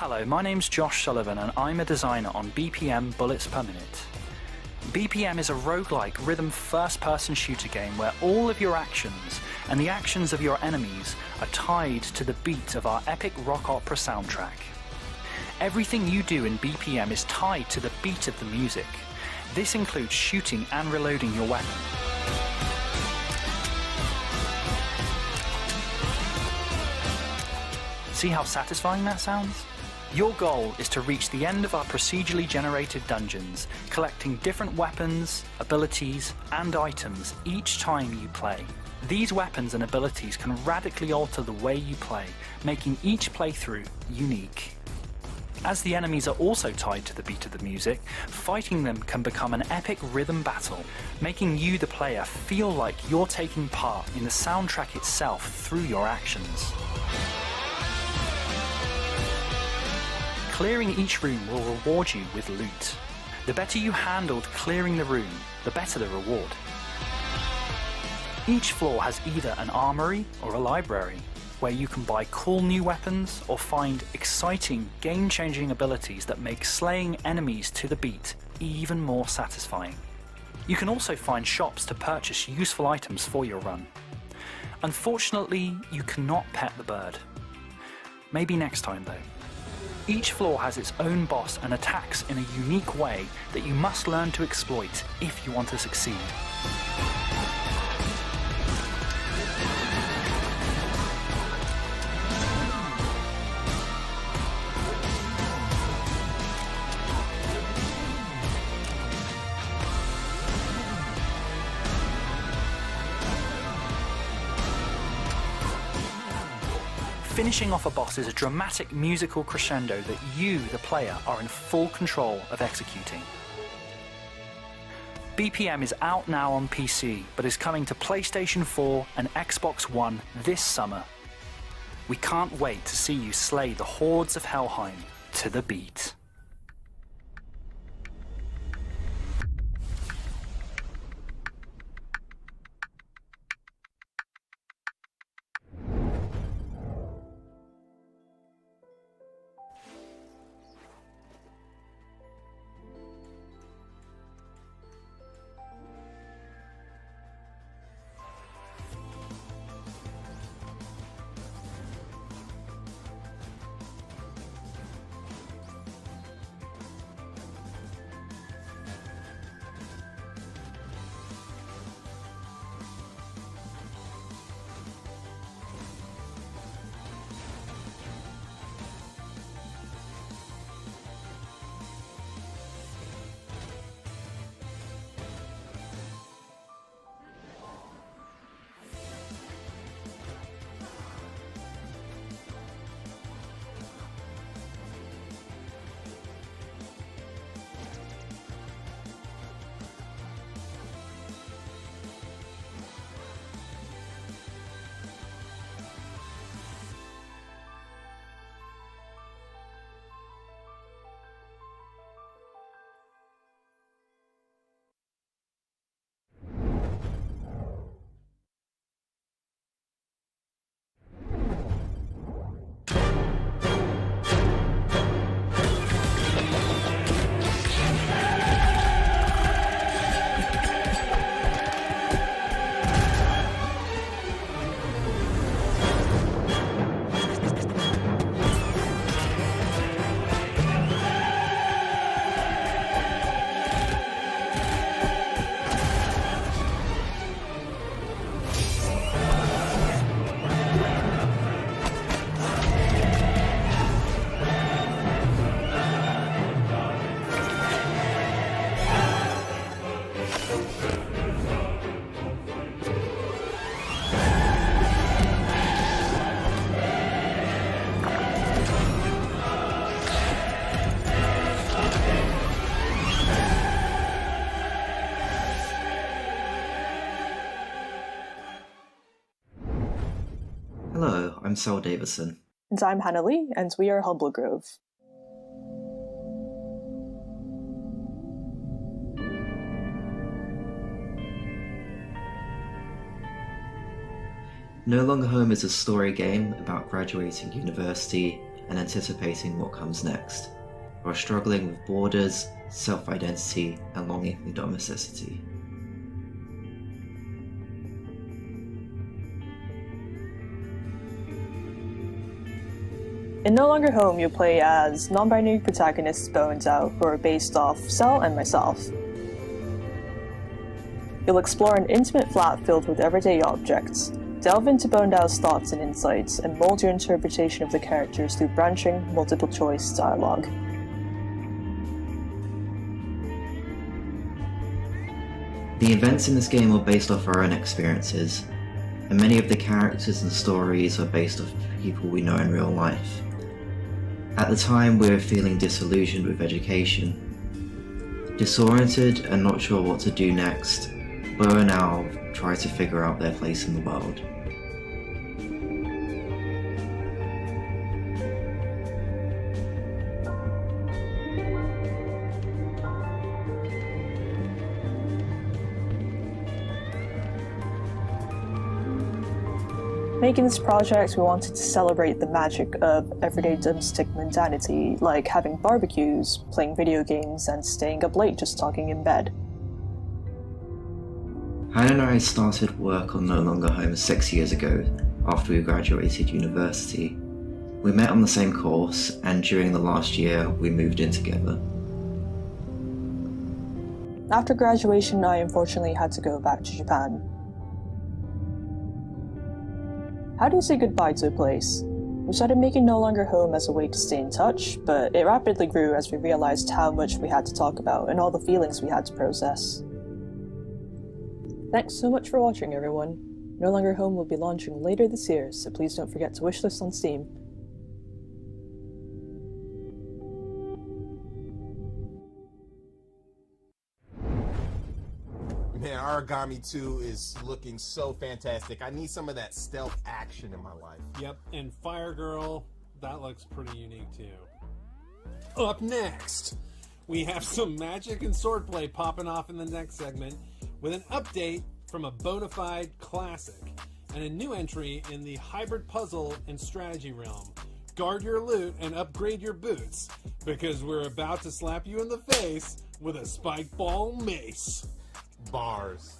Hello, my name's Josh Sullivan and I'm a designer on BPM Bullets Per Minute. BPM is a roguelike rhythm first-person shooter game where all of your actions and the actions of your enemies are tied to the beat of our epic rock opera soundtrack. Everything you do in BPM is tied to the beat of the music. This includes shooting and reloading your weapon. See how satisfying that sounds? Your goal is to reach the end of our procedurally generated dungeons, collecting different weapons, abilities, and items each time you play. These weapons and abilities can radically alter the way you play, making each playthrough unique. As the enemies are also tied to the beat of the music, fighting them can become an epic rhythm battle, making you, the player, feel like you're taking part in the soundtrack itself through your actions. Clearing each room will reward you with loot. The better you handled clearing the room, the better the reward. Each floor has either an armory or a library, where you can buy cool new weapons or find exciting, game-changing abilities that make slaying enemies to the beat even more satisfying. You can also find shops to purchase useful items for your run. Unfortunately, you cannot pet the bird. Maybe next time though. Each floor has its own boss and attacks in a unique way that you must learn to exploit if you want to succeed. Finishing off a boss is a dramatic musical crescendo that you, the player, are in full control of executing. BPM is out now on PC, but is coming to PlayStation 4 and Xbox One this summer. We can't wait to see you slay the hordes of Helheim to the beat. Hello, I'm Saul Davison. And I'm Hannah Lee, and we are Humble Grove. No Longer Home is a story game about graduating university and anticipating what comes next, while struggling with borders, self-identity, and longing for domesticity. In No Longer Home, you play as non-binary protagonists Bo and Zhao, who are based off Cell and myself. You'll explore an intimate flat filled with everyday objects, delve into Bo and Zhao's thoughts and insights, and mold your interpretation of the characters through branching, multiple-choice dialogue. The events in this game are based off our own experiences, and many of the characters and stories are based off people we know in real life. At the time, we were feeling disillusioned with education. Disoriented and not sure what to do next, Bo and Al try to figure out their place in the world. Making this project, we wanted to celebrate the magic of everyday domestic mundanity, like having barbecues, playing video games, and staying up late just talking in bed. Hannah and I started work on No Longer Home 6 years ago, after we graduated university. We met on the same course, and during the last year, we moved in together. After graduation, I unfortunately had to go back to Japan. How do you say goodbye to a place? We started making No Longer Home as a way to stay in touch, but it rapidly grew as we realized how much we had to talk about and all the feelings we had to process. Thanks so much for watching, everyone. No Longer Home will be launching later this year, so please don't forget to wishlist on Steam. Man, Origami 2 is looking so fantastic. I need some of that stealth action in my life. Yep, and Fire Girl, that looks pretty unique too. Up next, we have some magic and swordplay popping off in the next segment with an update from a bona fide classic and a new entry in the hybrid puzzle and strategy realm. Guard your loot and upgrade your boots, because we're about to slap you in the face with a spike ball mace. Bars.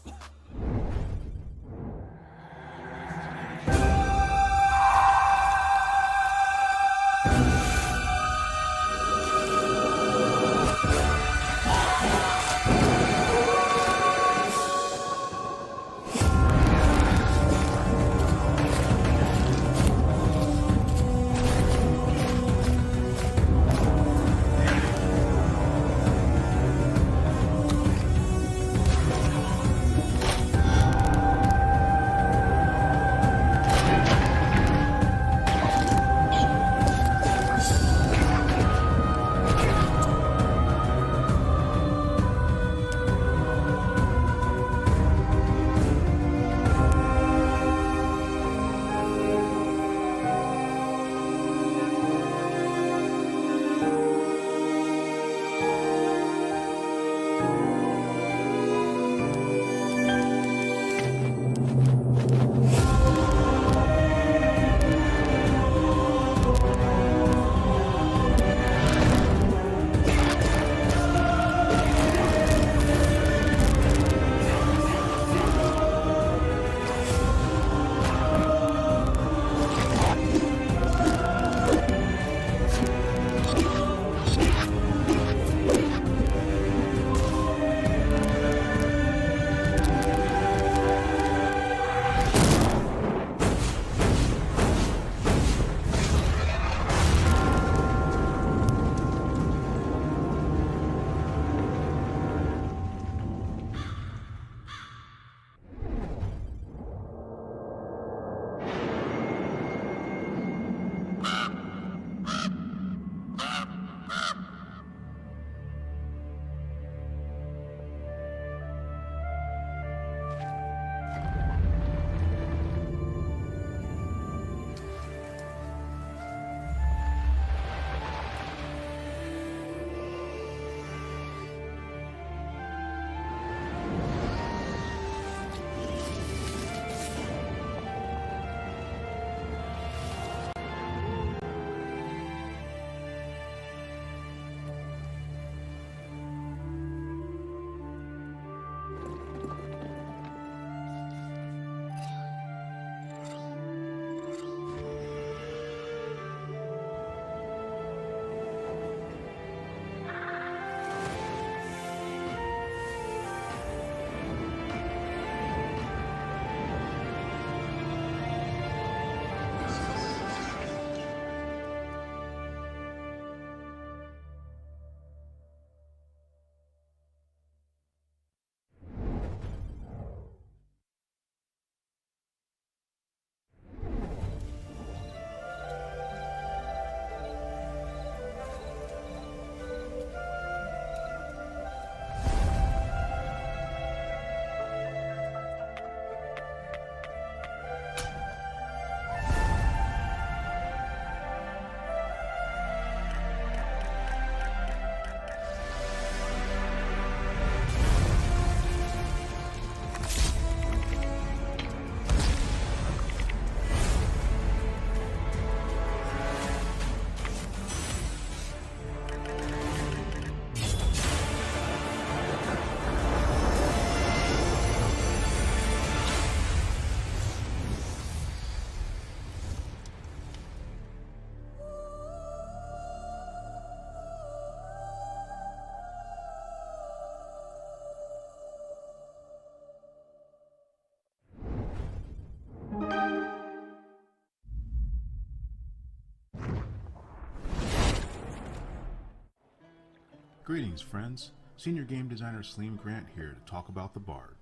Greetings, friends. Senior game designer Slim Grant here to talk about the Bard.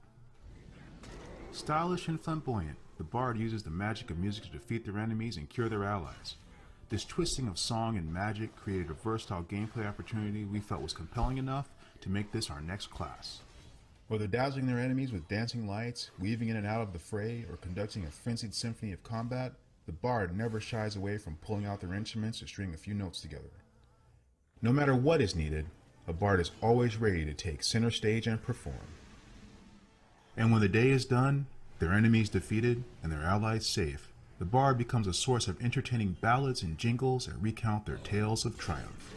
Stylish and flamboyant, the Bard uses the magic of music to defeat their enemies and cure their allies. This twisting of song and magic created a versatile gameplay opportunity we felt was compelling enough to make this our next class. Whether dazzling their enemies with dancing lights, weaving in and out of the fray, or conducting a frenzied symphony of combat, the Bard never shies away from pulling out their instruments to string a few notes together. No matter what is needed, a Bard is always ready to take center stage and perform. And when the day is done, their enemies defeated, and their allies safe, the Bard becomes a source of entertaining ballads and jingles that recount their tales of triumph.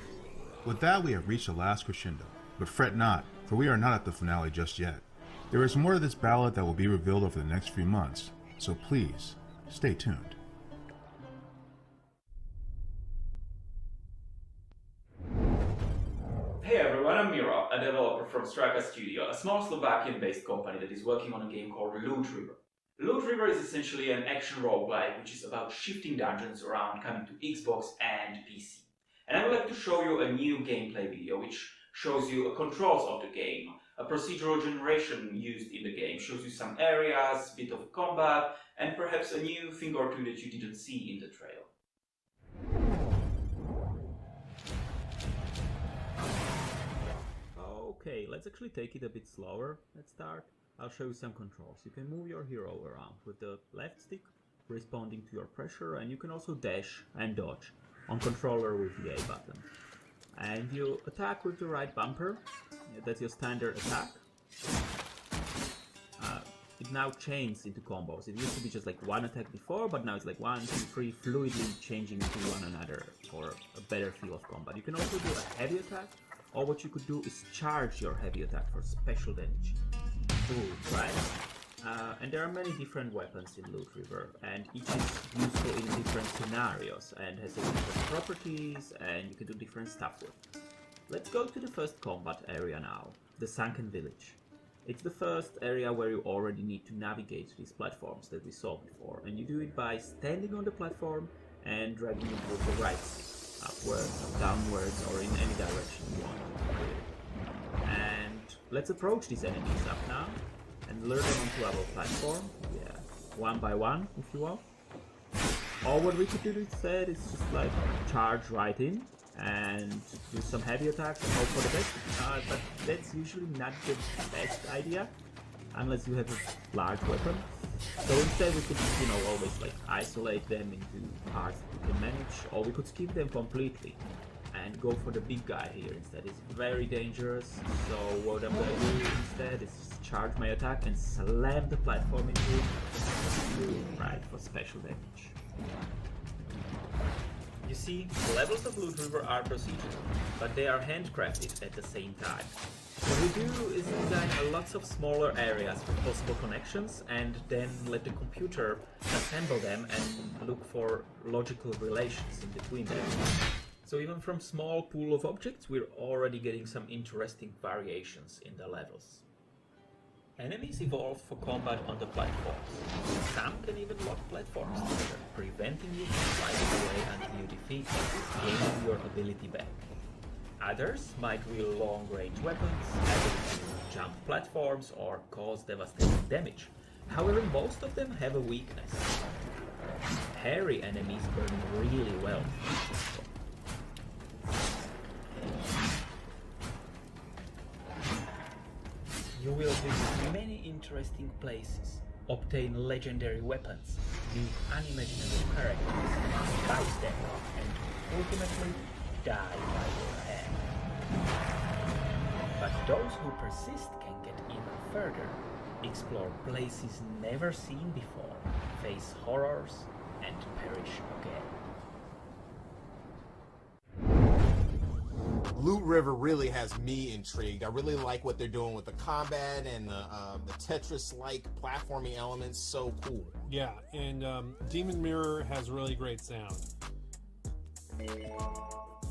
With that, we have reached the last crescendo. But fret not, for we are not at the finale just yet. There is more to this ballad that will be revealed over the next few months, so please, stay tuned. Hey everyone, I'm Miro, a developer from Straka Studio, a small Slovakian-based company that is working on a game called Loot River. Loot River is essentially an action roguelike which is about shifting dungeons around coming to Xbox and PC. And I would like to show you a new gameplay video which shows you the controls of the game, a procedural generation used in the game, shows you some areas, bit of combat, and perhaps a new thing or two that you didn't see in the trail. Okay, let's actually take it a bit slower. Let's start. I'll show you some controls. You can move your hero around with the left stick, responding to your pressure, and you can also dash and dodge on controller with the A button. And you attack with the right bumper. That's your standard attack. It now changes into combos. It used to be just like one attack before, but now it's like 1, 2, 3, fluidly changing into one another for a better feel of combat. You can also do a heavy attack, or what you could do is charge your heavy attack for special damage. Ooh, right? And there are many different weapons in Loot River, and each is useful in different scenarios and has different properties, and you can do different stuff with. Let's go to the first combat area now, the Sunken Village. It's the first area where you already need to navigate these platforms that we saw before, and you do it by standing on the platform and dragging it with the right, upwards, downwards, or in any direction you want. And let's approach these enemies up now and lure them onto our platform, one by one, if you will. Or what we could do instead is just like charge right in and do some heavy attacks and hope for the best, but that's usually not the best idea, unless you have a large weapon. So instead we could, always like isolate them into parts that we can manage, or we could skip them completely and go for the big guy here instead. It's very dangerous, so what I'm gonna do instead is just charge my attack and slam the platform into it, right, for special damage. You see, the levels of Loot River are procedural, but they are handcrafted at the same time. What we do is design lots of smaller areas with possible connections and then let the computer assemble them and look for logical relations in between them. So even from small pool of objects, we're already getting some interesting variations in the levels. Enemies evolve for combat on the platforms. Some can even lock platforms together, preventing you from sliding away until you defeat them, gaining your ability back. Others might wield long-range weapons, able to jump platforms or cause devastating damage. However, most of them have a weakness. Hairy enemies burn really well. You will visit many interesting places, obtain legendary weapons, meet unimaginable characters, fight them, and ultimately die by your hand. But those who persist can get even further, explore places never seen before, face horrors, and perish again. Loot River really has me intrigued. I really like what they're doing with the combat and the Tetris-like platforming elements. So cool. Yeah, and Demon Mirror has really great sound.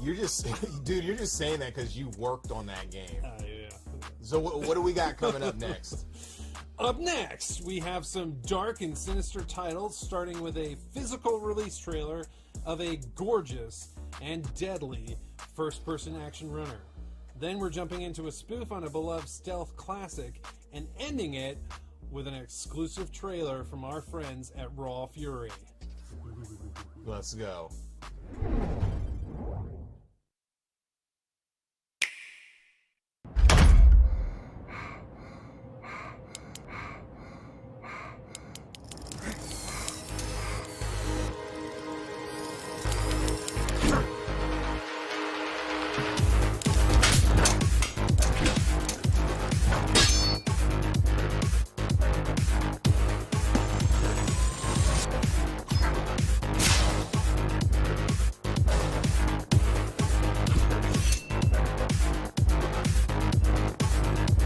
You're just, dude, you're just saying that because you worked on that game. Yeah. So what do we got coming up next? Up next, we have some dark and sinister titles, starting with a physical release trailer of a gorgeous and deadly first-person action runner. Then we're jumping into a spoof on a beloved stealth classic and ending it with an exclusive trailer from our friends at Raw Fury. Let's go.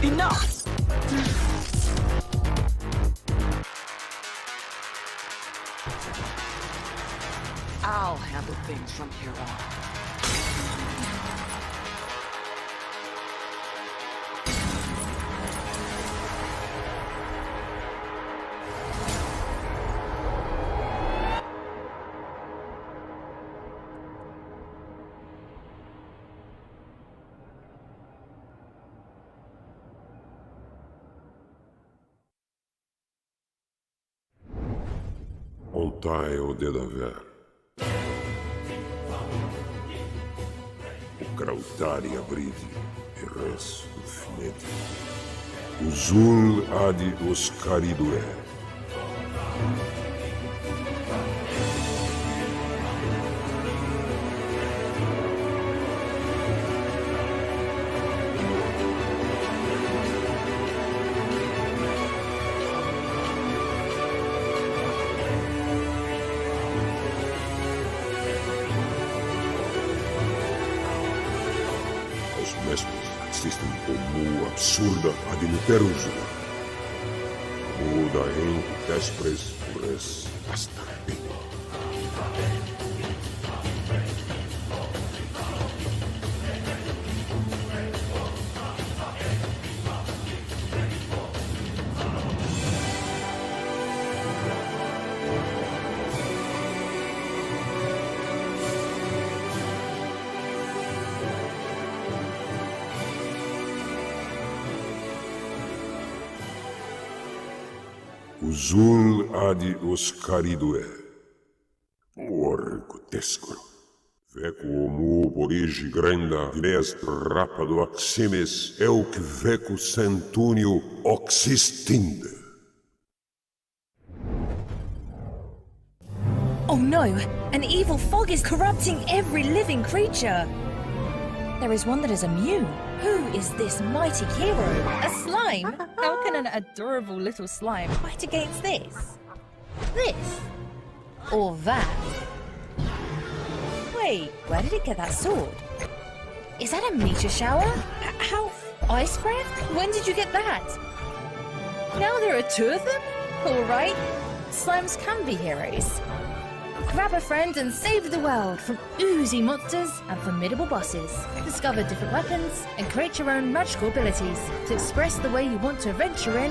Enough! I'll handle things from here on. Ontaj o dedaver. O grautari abridi e res infiniti. Uzul adi oscaridue. Os mesmos existem como absurda ad interruptum. Muda em despres res bastardi. Uzul adi oscaridue. Orco tescoro. Veco homo porigi grenda dineas rapado aximes euc veco centunio oxistinde. Oh no! An evil fog is corrupting every living creature! There is one that is immune. Who is this mighty hero? A slime? How can an adorable little slime fight against this? This? Or that? Wait, where did it get that sword? Is that a meteor shower? How? Ice breath? When did you get that? Now there are two of them? Alright. Slimes can be heroes. Grab a friend and save the world from oozy monsters and formidable bosses. Discover different weapons and create your own magical abilities to express the way you want to adventure in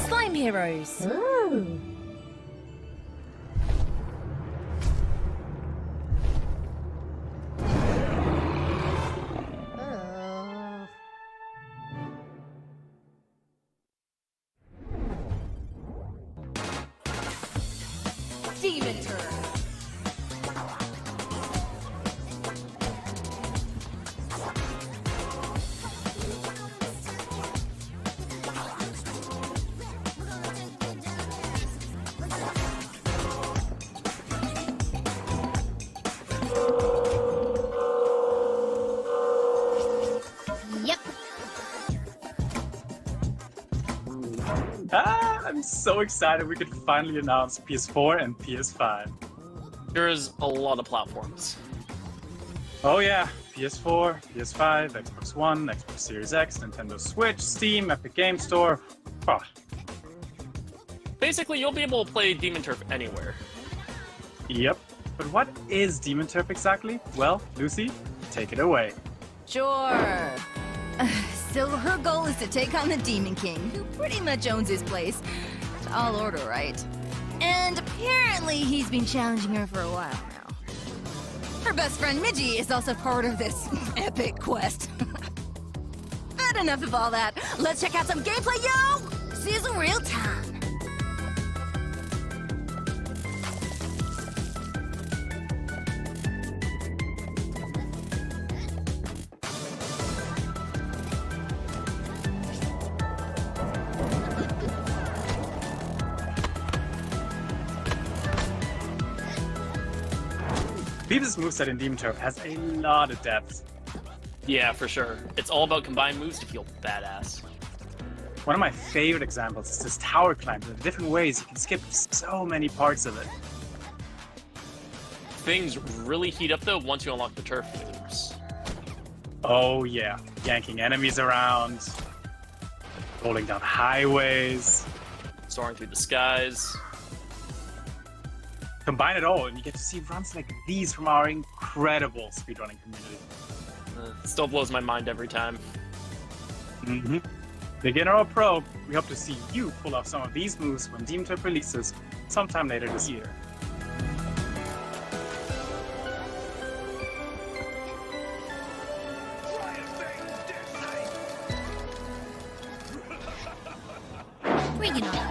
Slime Heroes. Ooh. Demon Turn. Yep. I'm so excited we could finally announce PS4 and PS5. There's a lot of platforms. Oh yeah, PS4, PS5, Xbox One, Xbox Series X, Nintendo Switch, Steam, Epic Game Store. Oh. Basically, you'll be able to play Demon Turf anywhere. Yep. But what is Demon Turf exactly? Well, Lucy, take it away. Sure. So her goal is to take on the Demon King, who pretty much owns his place. Tall order, right? And apparently he's been challenging her for a while now. Your best friend Midgie is also part of this epic quest. But enough of all that. Let's check out some gameplay, yo! Sizzle real time. Beavis' moveset in Demon Turf has a lot of depth. Yeah, for sure. It's all about combined moves to feel badass. One of my favorite examples is this tower climb. The different ways you can skip so many parts of it. Things really heat up though once you unlock the turf moves. Oh yeah, yanking enemies around, rolling down highways, soaring through the skies. Combine it all and you get to see runs like these from our incredible speedrunning community. It still blows my mind every time. Mm-hmm. Beginner or pro, we hope to see you pull off some of these moves when Demon Turf releases sometime later this year. Bring it on.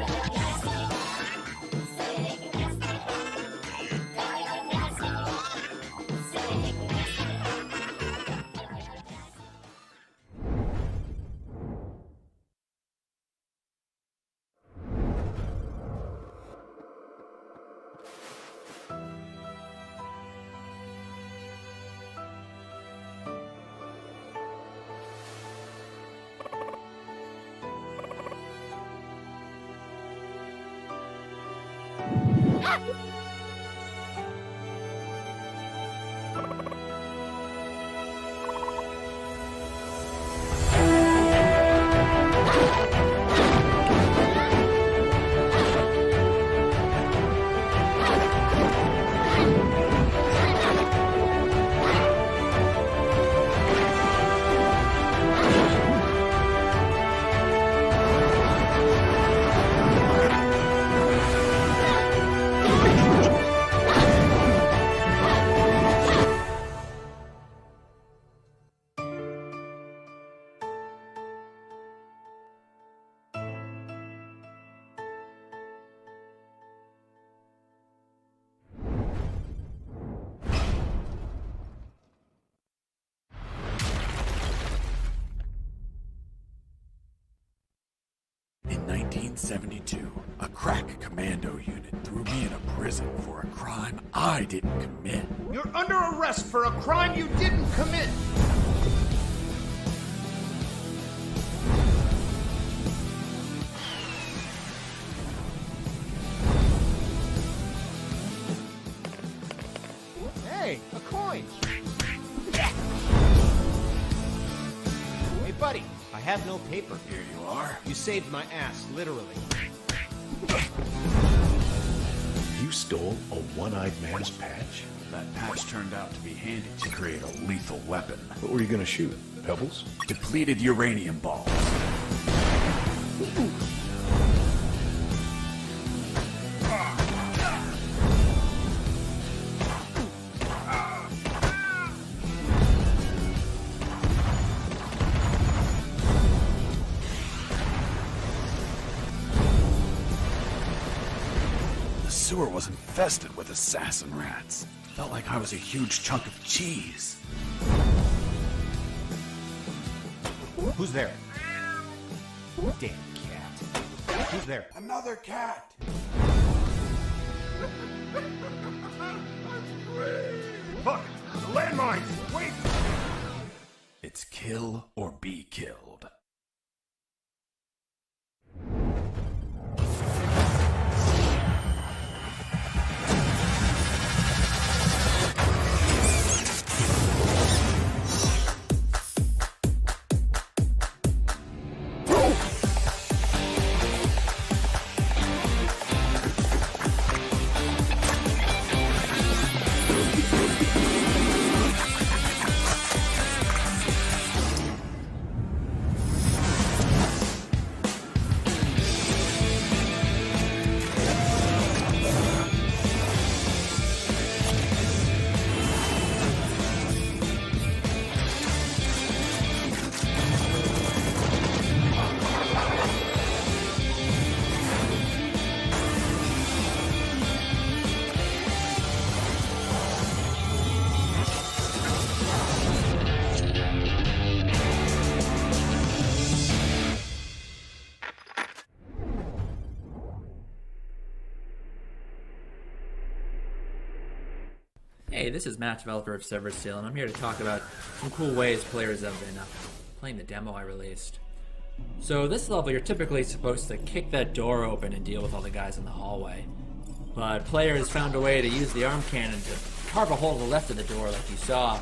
In 1972, a crack commando unit threw me in a prison for a crime I didn't commit. You're under arrest for a crime you didn't commit! Hey, a coin! Hey, buddy, I have no paper. Here you are. You saved my ass, literally. You stole a one-eyed man's patch? That patch turned out to be handy to create a lethal weapon. What were you gonna shoot? Pebbles? Depleted uranium balls. The sewer was infested with assassin rats. Felt like I was a huge chunk of cheese. Who's there? Damn cat. Who's there? Another cat! Look! Landmines! Wait! It's kill or be killed. Hey, this is Matt, developer of Severed Steel, and I'm here to talk about some cool ways players have been playing the demo I released. So this level, you're typically supposed to kick that door open and deal with all the guys in the hallway. But players found a way to use the arm cannon to carve a hole to the left of the door like you saw,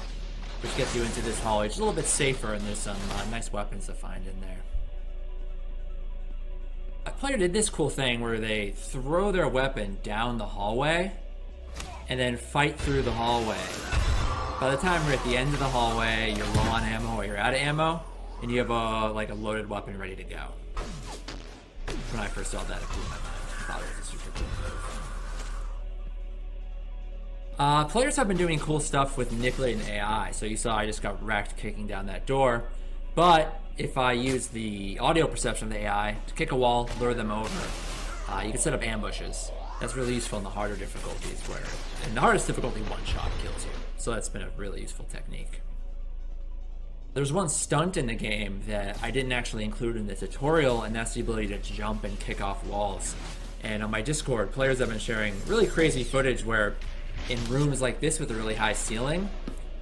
which gets you into this hallway. It's a little bit safer, and there's some nice weapons to find in there. A player did this cool thing where they throw their weapon down the hallway and then fight through the hallway. By the time you're at the end of the hallway, you're low on ammo or you're out of ammo, and you have a loaded weapon ready to go. When I first saw that, it blew my mind. I thought it was a super cool move. Players have been doing cool stuff with manipulating AI. So you saw I just got wrecked kicking down that door. But if I use the audio perception of the AI to kick a wall, lure them over, you can set up ambushes. That's really useful in the harder difficulties where, in the hardest difficulty, one shot kills you. So that's been a really useful technique. There's one stunt in the game that I didn't actually include in the tutorial, and that's the ability to jump and kick off walls. And on my Discord, players have been sharing really crazy footage where in rooms like this with a really high ceiling,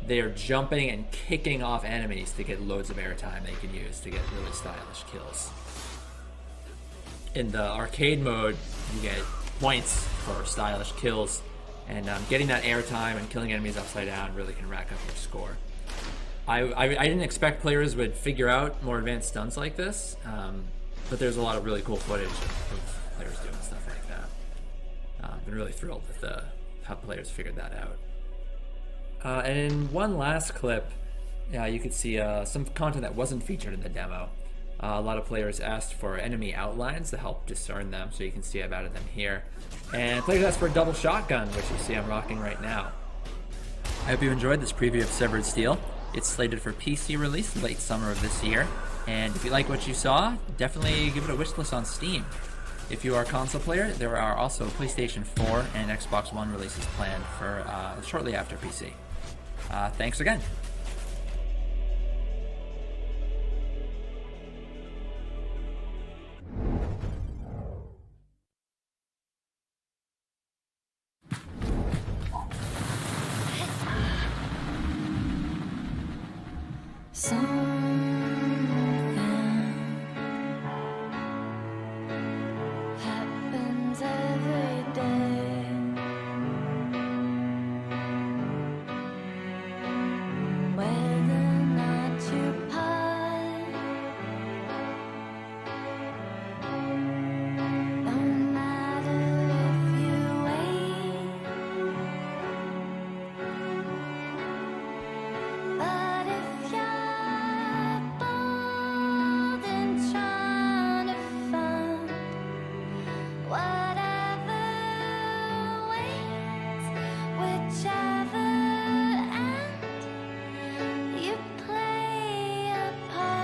they are jumping and kicking off enemies to get loads of airtime they can use to get really stylish kills. In the arcade mode, you get points for stylish kills, and getting that airtime and killing enemies upside down really can rack up your score. I didn't expect players would figure out more advanced stunts like this, but there's a lot of really cool footage of players doing stuff like that. I've been really thrilled with how players figured that out. And in one last clip, you could see some content that wasn't featured in the demo. A lot of players asked for enemy outlines to help discern them, so you can see I've added them here. And players asked for a double shotgun, which you see I'm rocking right now. I hope you enjoyed this preview of Severed Steel. It's slated for PC release late summer of this year. And if you like what you saw, definitely give it a wishlist on Steam. If you are a console player, there are also PlayStation 4 and Xbox One releases planned for shortly after PC. Thanks again. Happens every day. Whether or not you part, no matter if you wait, but if you're bold and trying to find whatever waits, whichever end you play a part.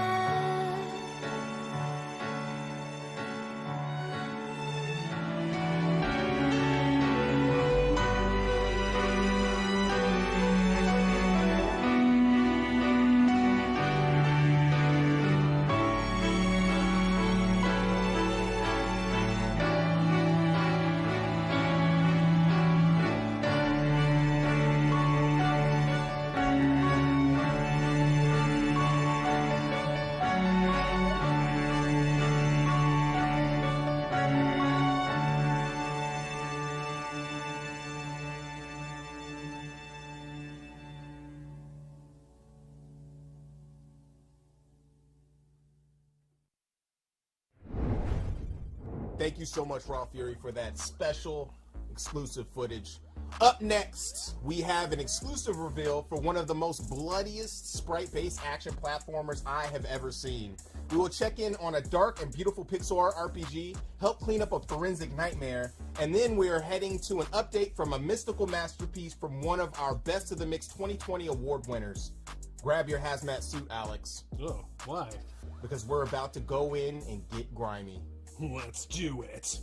Thank you so much, Raw Fury, for that special exclusive footage. Up next, we have an exclusive reveal for one of the most bloodiest sprite-based action platformers I have ever seen. We will check in on a dark and beautiful pixel art RPG, help clean up a forensic nightmare, and then we are heading to an update from a mystical masterpiece from one of our Best of the Mix 2020 award winners. Grab your hazmat suit, Alex. Oh, why? Because we're about to go in and get grimy. Let's do it.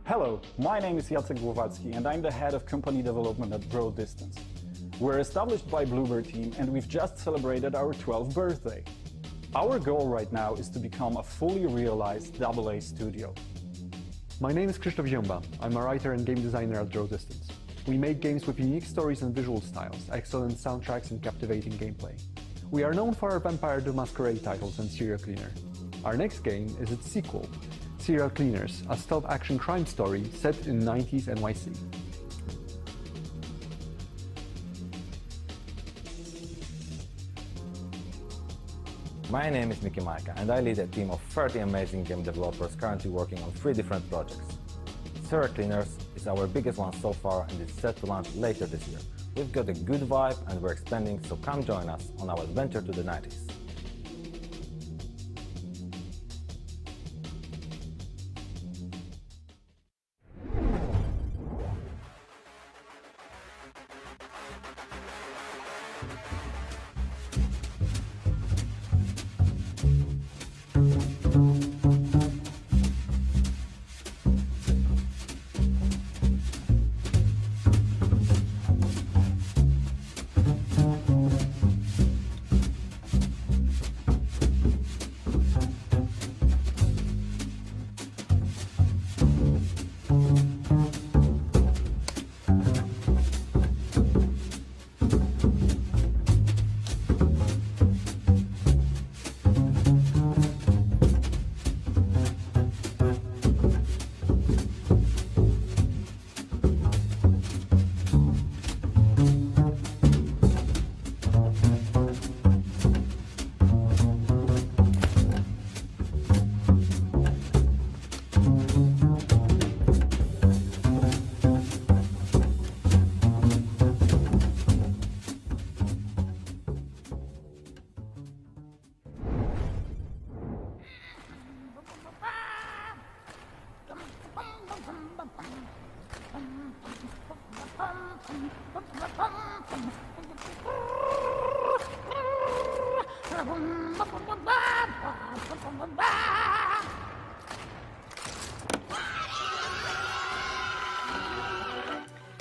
Hello, my name is Jacek Głowacki and I'm the head of company development at Broad Distance. We're established by Bluebird team and we've just celebrated our 12th birthday. Our goal right now is to become a fully realized AA studio. My name is Krzysztof Zięba. I'm a writer and game designer at Draw Distance. We make games with unique stories and visual styles, excellent soundtracks and captivating gameplay. We are known for our Vampire the Masquerade titles and Serial Cleaner. Our next game is its sequel, Serial Cleaners, a stealth action crime story set in 90s NYC. My name is Miki Maika and I lead a team of 30 amazing game developers currently working on 3 different projects. Serial Cleaners is our biggest one so far and is set to launch later this year. We've got a good vibe and we're expanding, so come join us on our adventure to the 90s.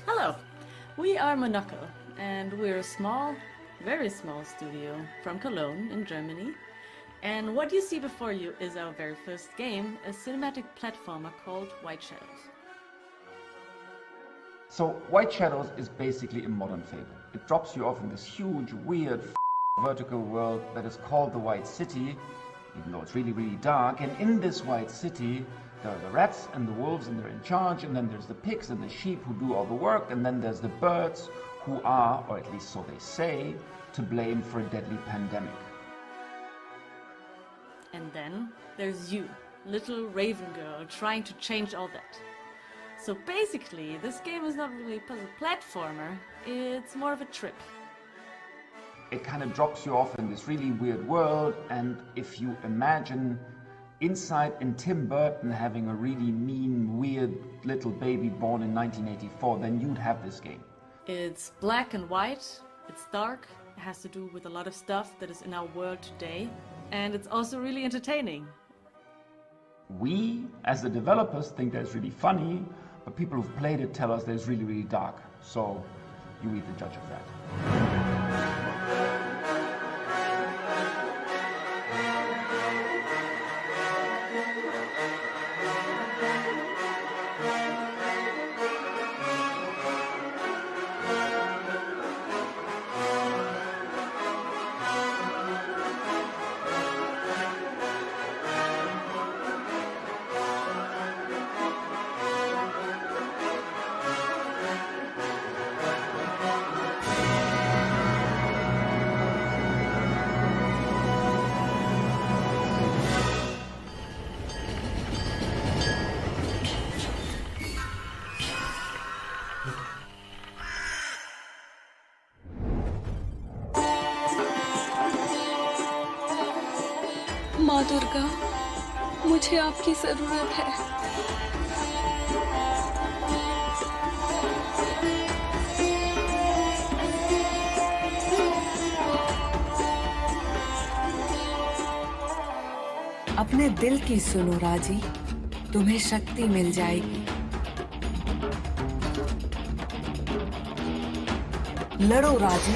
Hello, we are Monaco, and we're a small, very small studio from Cologne in Germany. And what you see before you is our very first game, a cinematic platformer called White Shadows. So White Shadows is basically a modern Fable. It drops you off in this huge, weird, vertical world that is called the White City, even though it's really, really dark. And in this White City, there are the rats and the wolves, and they're in charge. And then there's the pigs and the sheep who do all the work. And then there's the birds who are, or at least so they say, to blame for a deadly pandemic. And then there's you, little raven girl, trying to change all that. So basically, this game is not really a puzzle platformer, it's more of a trip. It kind of drops you off in this really weird world, and if you imagine inside in Tim Burton having a really mean, weird little baby born in 1984, then you'd have this game. It's black and white, it's dark, it has to do with a lot of stuff that is in our world today, and it's also really entertaining. We, as the developers, think that's really funny, but people who've played it tell us that it's really, really dark. So you be the judge of that. माँ दुर्गा, मुझे आपकी जरूरत है। अपने दिल की सुनो राजी, तुम्हें शक्ति मिल जाएगी। लड़ो राजू,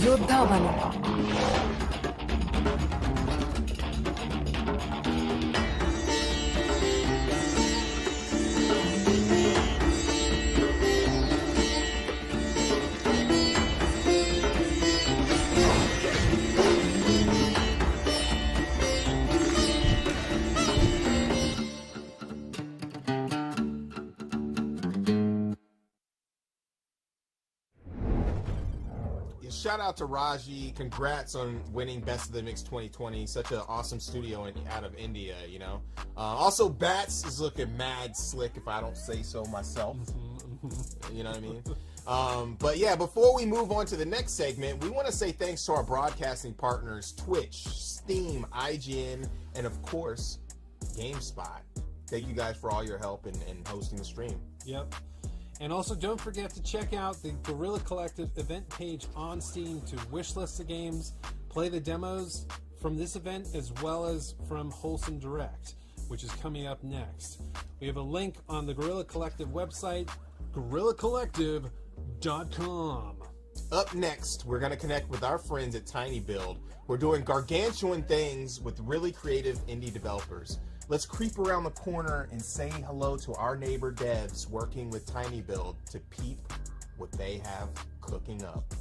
योद्धा बनो। Shout out to Raji. Congrats on winning Best of the Mix 2020. Such an awesome studio out of India, you know. Also, Bats is looking mad slick, if I don't say so myself. You know what I mean? But yeah, before we move on to the next segment, we want to say thanks to our broadcasting partners, Twitch, Steam, IGN, and of course, GameSpot. Thank you guys for all your help in hosting the stream. Yep. And also, don't forget to check out the Guerrilla Collective event page on Steam to wishlist the games, play the demos from this event, as well as from Wholesome Direct, which is coming up next. We have a link on the Guerrilla Collective website, guerrillacollective.com. Up next, we're going to connect with our friends at Tiny Build. We're doing gargantuan things with really creative indie developers. Let's creep around the corner and say hello to our neighbor devs working with Tiny Build to peep what they have cooking up.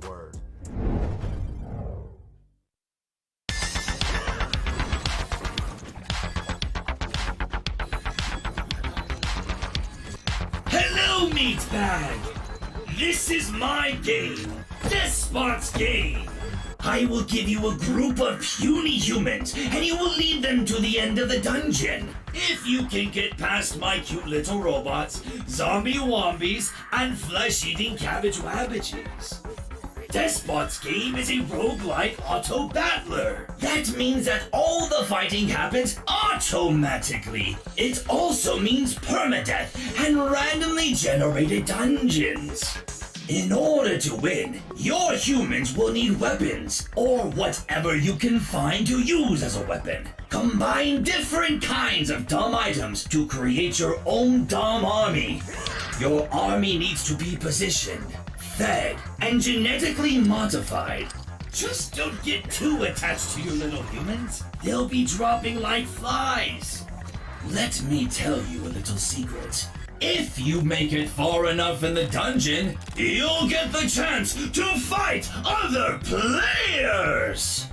Word. Hello, Meatbag! This is my game, Despot's Game. I will give you a group of puny humans, and you will lead them to the end of the dungeon. If you can get past my cute little robots, zombie wombies, and flesh-eating cabbage wabbages. Despot's Game is a roguelike auto-battler. That means that all the fighting happens automatically. It also means permadeath and randomly generated dungeons. In order to win, your humans will need weapons, or whatever you can find to use as a weapon. Combine different kinds of dumb items to create your own dumb army. Your army needs to be positioned, fed, and genetically modified. Just don't get too attached to your little humans. They'll be dropping like flies. Let me tell you a little secret. If you make it far enough in the dungeon, you'll get the chance to fight other players!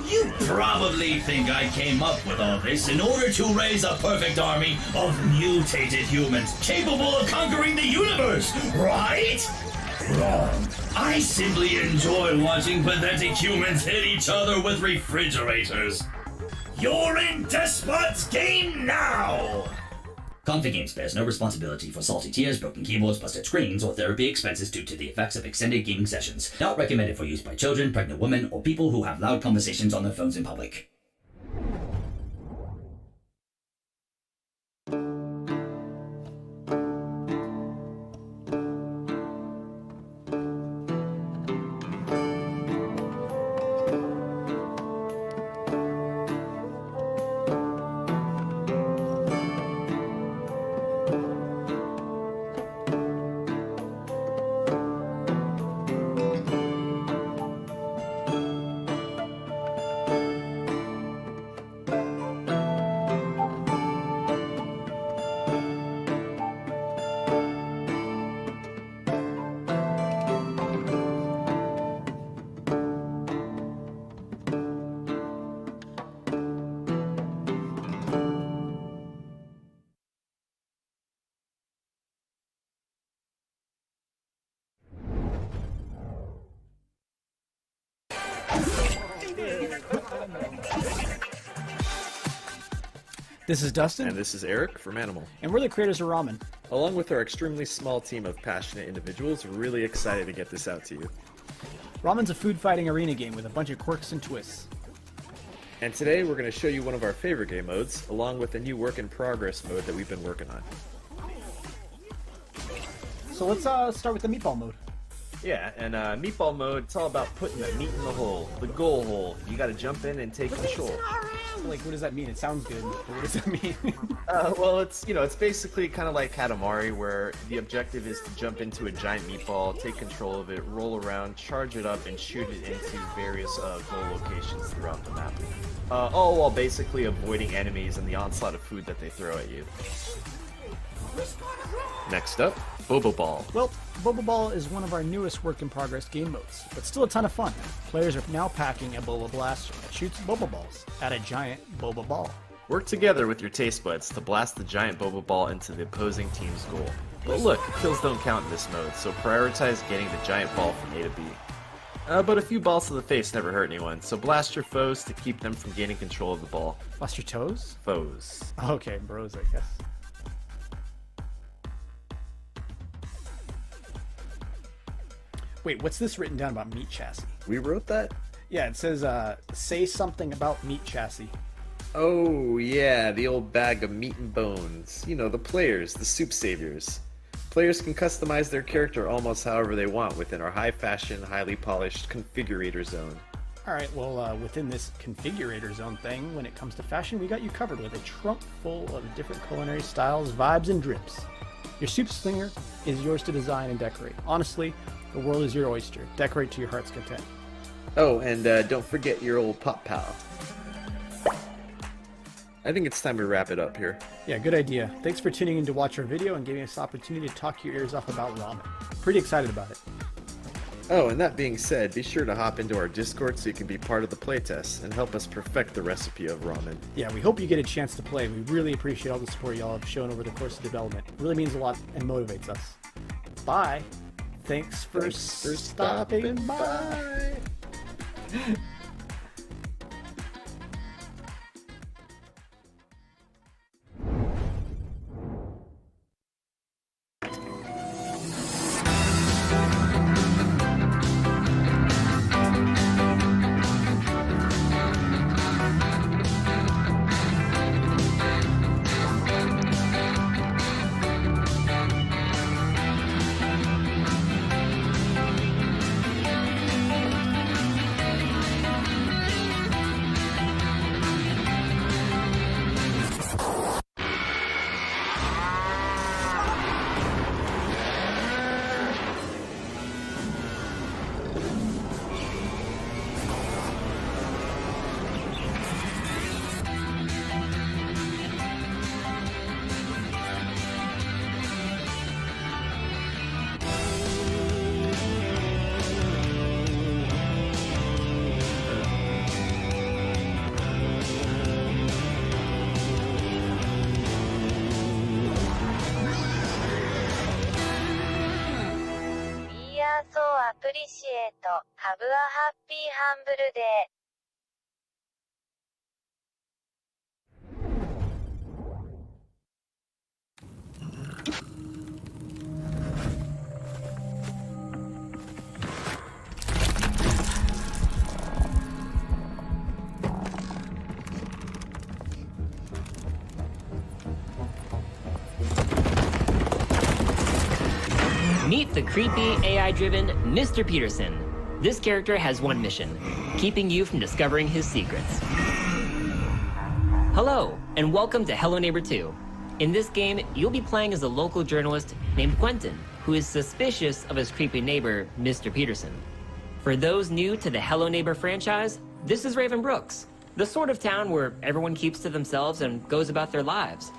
You probably think I came up with all this in order to raise a perfect army of mutated humans capable of conquering the universe, right? Wrong. I simply enjoy watching pathetic humans hit each other with refrigerators. You're in Despot's Game now! Config Games bears no responsibility for salty tears, broken keyboards, busted screens, or therapy expenses due to the effects of extended gaming sessions. Not recommended for use by children, pregnant women, or people who have loud conversations on their phones in public. This is Dustin. And this is Eric from Animal. And we're the creators of Ramen. Along with our extremely small team of passionate individuals, we're really excited to get this out to you. Ramen's a food fighting arena game with a bunch of quirks and twists. And today we're going to show you one of our favorite game modes, along with a new work in progress mode that we've been working on. So let's start with the meatball mode. Yeah, and meatball mode, it's all about putting the meat in the hole, the goal hole. You gotta jump in and take control. Like, what does that mean? It sounds good, but what does that mean? Well, it's, you know, it's basically kind of like Katamari, where the objective is to jump into a giant meatball, take control of it, roll around, charge it up, and shoot it into various goal locations throughout the map. All while basically avoiding enemies and the onslaught of food that they throw at you. Next up, Bobo Ball. Well, Bobo Ball is one of our newest work-in-progress game modes, but still a ton of fun. Players are now packing a Bobo Blaster that shoots Bobo Balls at a giant Bobo Ball. Work together with your taste buds to blast the giant Bobo Ball into the opposing team's goal. But look, kills don't count in this mode, so prioritize getting the giant ball from A to B. But a few balls to the face never hurt anyone, so blast your foes to keep them from gaining control of the ball. Blast your toes? Foes. Okay, bros, I guess. Wait, what's this written down about meat chassis? We wrote that? Yeah, it says, say something about meat chassis. Oh, yeah, the old bag of meat and bones. You know, the players, the soup saviors. Players can customize their character almost however they want within our high-fashion, highly polished configurator zone. Alright, well, within this configurator zone thing, when it comes to fashion, we got you covered with a trunk full of different culinary styles, vibes, and drips. Your soup slinger is yours to design and decorate. Honestly, the world is your oyster. Decorate to your heart's content. Oh, and don't forget your old pop pal. I think it's time we wrap it up here. Yeah, good idea. Thanks for tuning in to watch our video and giving us the opportunity to talk your ears off about ramen. Pretty excited about it. Oh, and that being said, be sure to hop into our Discord so you can be part of the playtest and help us perfect the recipe of ramen. Yeah, we hope you get a chance to play. We really appreciate all the support y'all have shown over the course of development. It really means a lot and motivates us. Bye. Thanks for stopping by. so appreciate. Have a happy humble day. Meet the creepy, AI-driven Mr. Peterson. This character has one mission, keeping you from discovering his secrets. Hello, and welcome to Hello Neighbor 2. In this game, you'll be playing as a local journalist named Quentin, who is suspicious of his creepy neighbor, Mr. Peterson. For those new to the Hello Neighbor franchise, this is Raven Brooks, the sort of town where everyone keeps to themselves and goes about their lives.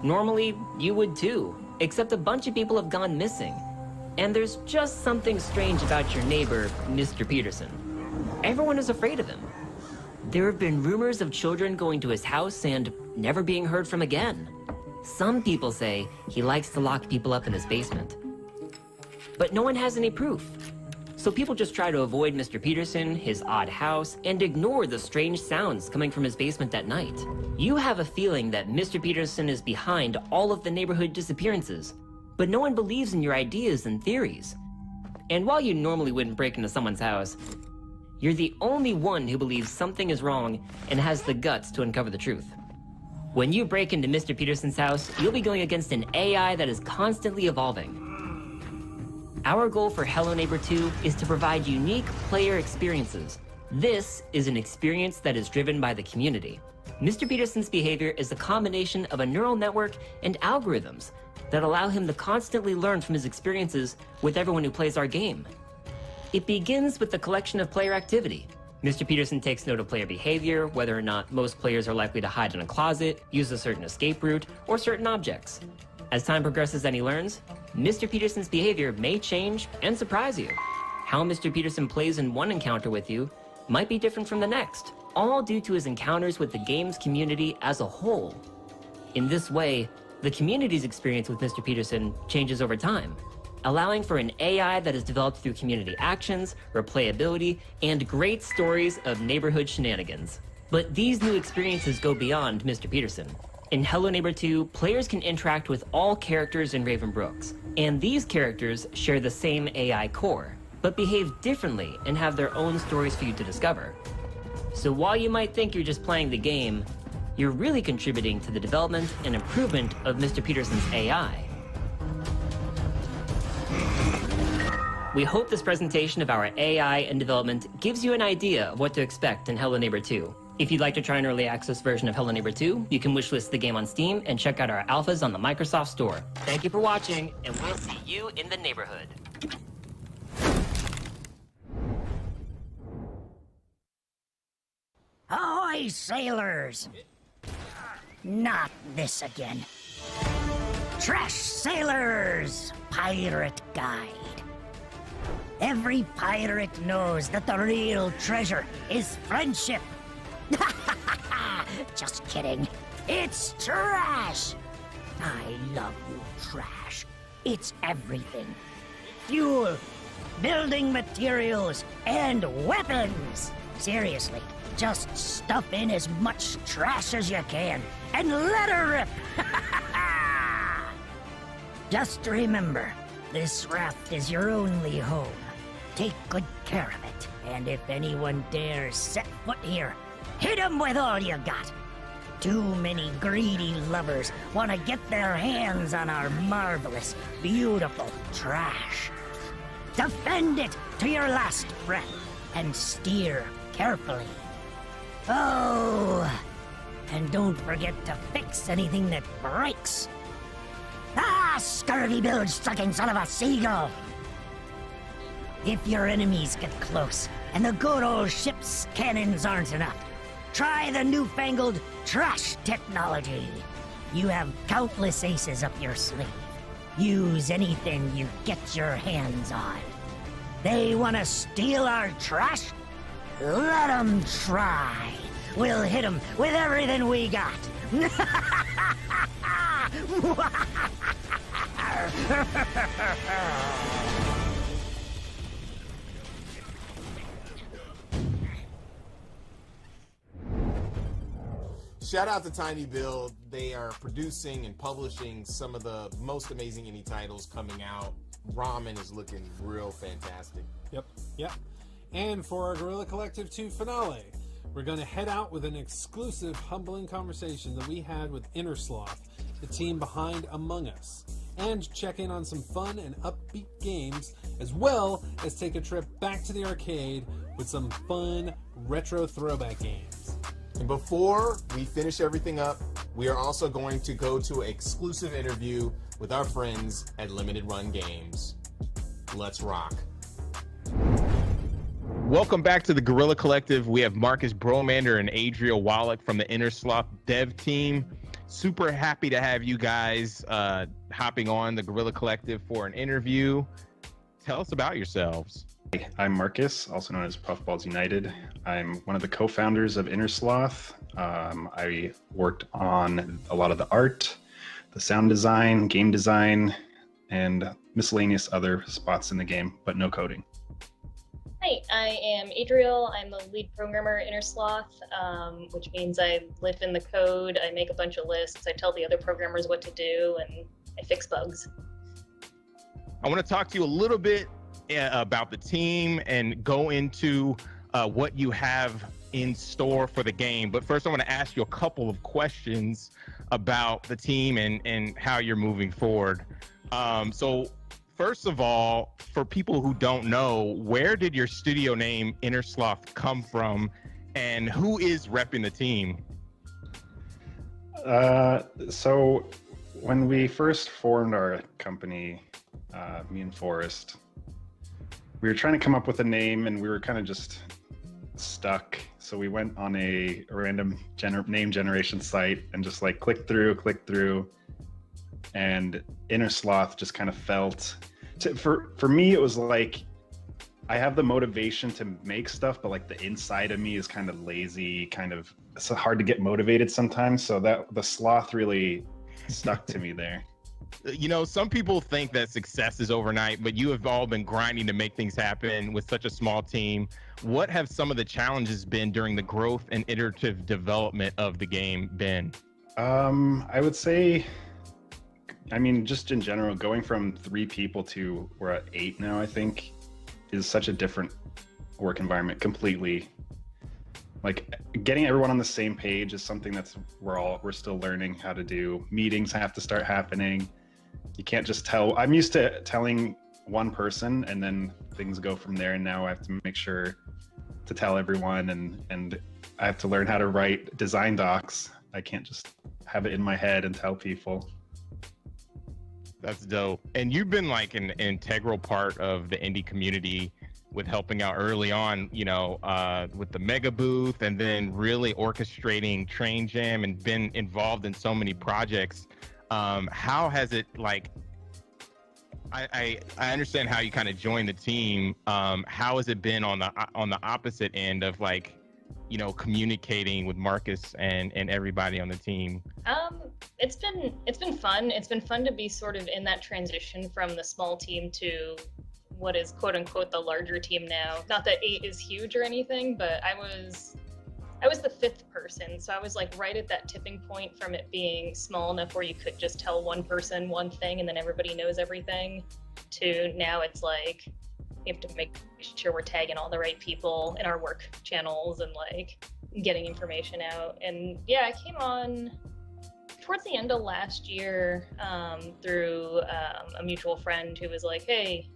Normally, you would too, except a bunch of people have gone missing. And there's just something strange about your neighbor, Mr. Peterson. Everyone is afraid of him. There have been rumors of children going to his house and never being heard from again. Some people say he likes to lock people up in his basement. But no one has any proof. So people just try to avoid Mr. Peterson, his odd house, and ignore the strange sounds coming from his basement at night. You have a feeling that Mr. Peterson is behind all of the neighborhood disappearances. But no one believes in your ideas and theories. And while you normally wouldn't break into someone's house, you're the only one who believes something is wrong and has the guts to uncover the truth. When you break into Mr. Peterson's house, you'll be going against an AI that is constantly evolving. Our goal for Hello Neighbor 2 is to provide unique player experiences. This is an experience that is driven by the community. Mr. Peterson's behavior is a combination of a neural network and algorithms that allow him to constantly learn from his experiences with everyone who plays our game. It begins with the collection of player activity. Mr. Peterson takes note of player behavior, whether or not most players are likely to hide in a closet, use a certain escape route, or certain objects. As time progresses and he learns, Mr. Peterson's behavior may change and surprise you. How Mr. Peterson plays in one encounter with you might be different from the next, all due to his encounters with the game's community as a whole. In this way, the community's experience with Mr. Peterson changes over time, allowing for an AI that is developed through community actions, replayability, and great stories of neighborhood shenanigans. But these new experiences go beyond Mr. Peterson. In Hello Neighbor 2, players can interact with all characters in Raven Brooks, and these characters share the same AI core, but behave differently and have their own stories for you to discover. So while you might think you're just playing the game, you're really contributing to the development and improvement of Mr. Peterson's AI. We hope this presentation of our AI and development gives you an idea of what to expect in Hello Neighbor 2. If you'd like to try an early access version of Hello Neighbor 2, you can wishlist the game on Steam and check out our alphas on the Microsoft Store. Thank you for watching, and we'll see you in the neighborhood. Ahoy, sailors! Not this again. Trash Sailors Pirate Guide. Every pirate knows that the real treasure is friendship. Just kidding. It's trash. I love you, trash. It's everything. Fuel, building materials, and weapons. Seriously, just stuff in as much trash as you can and let her rip. Just remember, this raft is your only home. Take good care of it, and if anyone dares set foot here, hit them with all you got. Too many greedy lovers want to get their hands on our marvelous, beautiful trash. Defend it to your last breath and steer carefully. Oh, and don't forget to fix anything that breaks. Ah, scurvy bilge-sucking son of a seagull! If your enemies get close and the good old ship's cannons aren't enough, try the newfangled trash technology. You have countless aces up your sleeve. Use anything you get your hands on. They want to steal our trash? Let them try. We'll hit them with everything we got. Shout out to Tiny Build. They are producing and publishing some of the most amazing indie titles coming out. Ramen is looking real fantastic. Yep. And for our Guerrilla Collective 2 finale, we're going to head out with an exclusive, humbling conversation that we had with Innersloth, the team behind Among Us, and check in on some fun and upbeat games, as well as take a trip back to the arcade with some fun retro throwback games. And before we finish everything up, we are also going to go to an exclusive interview with our friends at Limited Run Games. Let's rock. Welcome back to the Guerrilla Collective. We have Marcus Bromander and Adriel Wallach from the Innersloth dev team. Super happy to have you guys hopping on the Guerrilla Collective for an interview. Tell us about yourselves. I'm Marcus, also known as Puffballs United. I'm one of the co-founders of Innersloth. I worked on a lot of the art, the sound design, game design, and miscellaneous other spots in the game, but no coding. Hi, I am Adriel. I'm the lead programmer at Innersloth, which means I live in the code, I make a bunch of lists, I tell the other programmers what to do, and I fix bugs. I want to talk to you a little bit about the team and go into what you have in store for the game. But first I want to ask you a couple of questions about the team and how you're moving forward. So first of all, for people who don't know, where did your studio name Innersloth come from, and who is repping the team? So when we first formed our company, me and Forrest, we were trying to come up with a name, and we were kind of just stuck. So we went on a random name generation site and just like click through, and Innersloth just kind of felt. For me, it was like I have the motivation to make stuff, but like the inside of me is kind of lazy, it's hard to get motivated sometimes. So that the sloth really stuck to me there. You know, some people think that success is overnight, but you have all been grinding to make things happen with such a small team. What have some of the challenges been during the growth and iterative development of the game been? I would say, I mean, just in general, going from 3 people to we're at 8 now, I think, is such a different work environment completely. Like getting everyone on the same page is something that's we're still learning how to do. Meetings have to start happening. You can't just tell. I'm used to telling one person and then things go from there, and now I have to make sure to tell everyone, and I have to learn how to write design docs. I can't just have it in my head and tell people. That's dope. And you've been like an integral part of the indie community with helping out early on, you know, with the mega booth, and then really orchestrating Train Jam and been involved in so many projects. How has it, like, I understand how you kind of joined the team. How has it been on the opposite end of, like, you know, communicating with Marcus and everybody on the team? It's been fun. It's been fun to be sort of in that transition from the small team to what is quote unquote the larger team now. Not that 8 is huge or anything, but I was the 5th person, so I was like right at that tipping point from it being small enough where you could just tell one person one thing and then everybody knows everything, to now it's like we have to make sure we're tagging all the right people in our work channels and like getting information out. And yeah, I came on towards the end of last year through a mutual friend who was like, hey,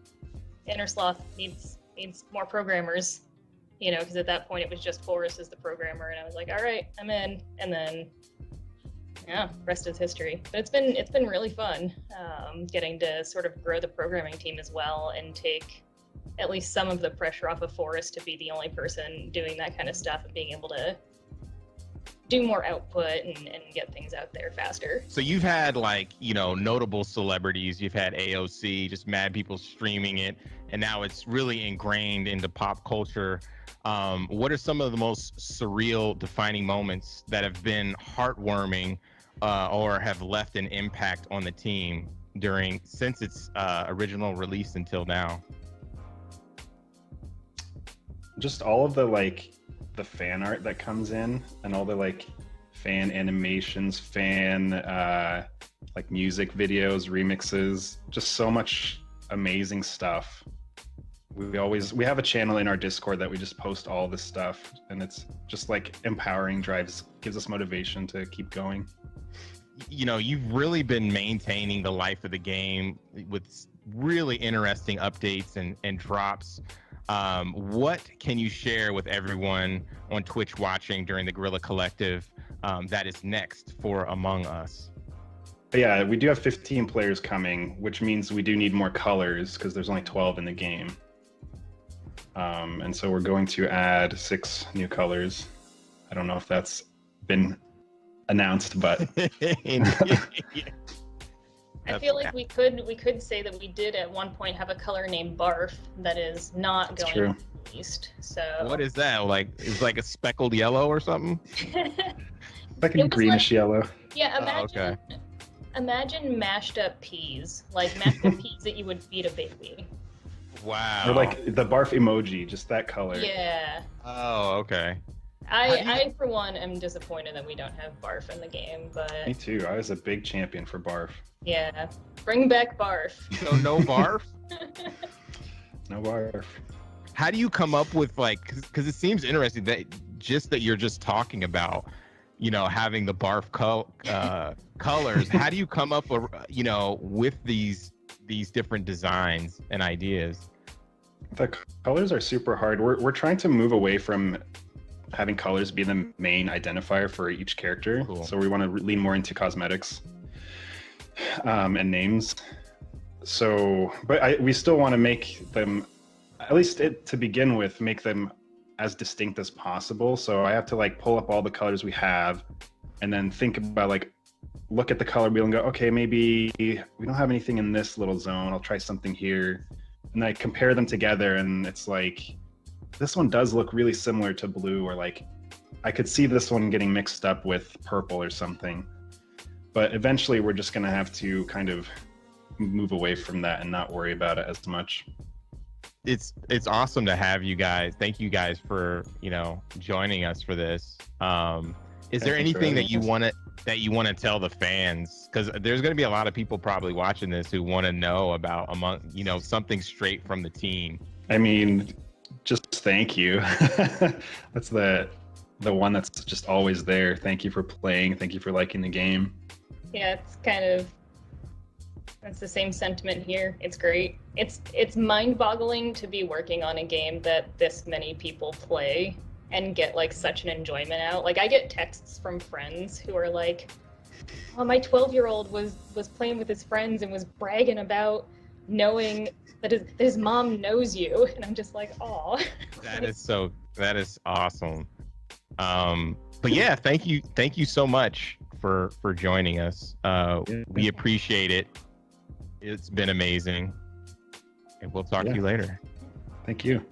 Innersloth needs more programmers, you know, because at that point it was just Forrest as the programmer, and I was like, all right, I'm in. And then yeah, rest is history. But it's been really fun getting to sort of grow the programming team as well and take at least some of the pressure off of Forrest to be the only person doing that kind of stuff and being able to do more output and get things out there faster. So you've had, like, you know, notable celebrities. You've had AOC, just mad people streaming it, and now it's really ingrained into pop culture. What are some of the most surreal, defining moments that have been heartwarming or have left an impact on the team since its original release until now? Just all of the, like, the fan art that comes in, and all the, like, fan animations, like, music videos, remixes, just so much amazing stuff. We have a channel in our Discord that we just post all this stuff, and it's just like empowering, gives us motivation to keep going. You know, you've really been maintaining the life of the game with really interesting updates and drops. What can you share with everyone on Twitch watching during the Guerrilla Collective that is next for Among Us? Yeah, we do have 15 players coming, which means we do need more colors because there's only 12 in the game. And so we're going to add 6 new colors. I don't know if that's been announced, but I feel like we could say that we did at one point have a color named Barf that is not going to be released. So what is that? Like, it's like a speckled yellow or something? Like a greenish yellow. Yeah, imagine mashed up peas, like mashed up peas that you would feed a baby. Wow. Or like the barf emoji, just that color. Yeah. Oh, okay. I for one am disappointed that we don't have Barf in the game, but Me too. I was a big champion for barf. yeah, bring back Barf. So no Barf? No barf. How do you come up with, like, because it seems interesting that you're just talking about, you know, having the Barf colors. How do you come up with, you know, with these these different designs and ideas? The colors are super hard. We're trying to move away from having colors be the main identifier for each character. Cool. So we want to lean more into cosmetics and names. So, but we still want to make them, at least to begin with, make them as distinct as possible. So I have to like pull up all the colors we have and then think about like, look at the color wheel and go, okay, maybe we don't have anything in this little zone. I'll try something here. And I compare them together and it's like, this one does look really similar to blue, or like, I could see this one getting mixed up with purple or something. But eventually we're just gonna have to kind of move away from that and not worry about it as much. It's awesome to have you guys. Thank you guys for, joining us for this. Is there anything that you want to tell the fans? Because there's going to be a lot of people probably watching this who want to know about something straight from the team. I mean, just thank you. That's the one that's just always there. Thank you for playing. Thank you for liking the game. Yeah, that's the same sentiment here. It's great. It's mind-boggling to be working on a game that this many people play and get like such an enjoyment out. Like I get texts from friends who are like, "Oh, my 12-year-old was playing with his friends and was bragging about knowing that his mom knows you," and I'm just like, "Aw." That is awesome. But yeah, thank you so much for joining us. We appreciate it. It's been amazing, and we'll talk to you later. Thank you.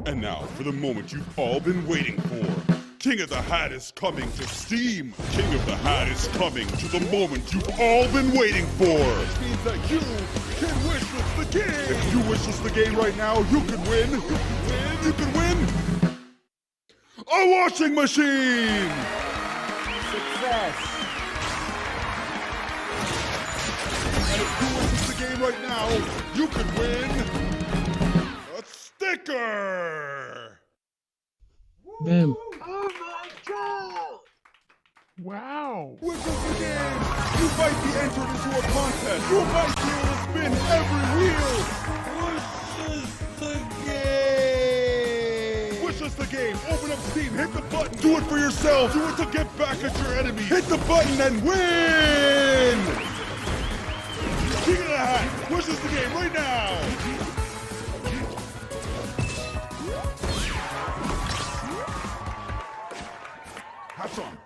And now for the moment you've all been waiting for. King of the Hat is coming to Steam. King of the Hat is coming to the moment you've all been waiting for. Which means that you can wishlist the game. If you wishlist the game right now, you can win. You can win a washing machine. Success. And if you wishlist the game right now, you can win sticker! Damn. Oh my god! Wow! Which is the game? You might be entered into a contest! You might be able to spin every wheel! Which is the game? Open up Steam, hit the button, do it for yourself! Do it to get back at your enemy! Hit the button and win! King of the Hat, which is the game right now? Hats on.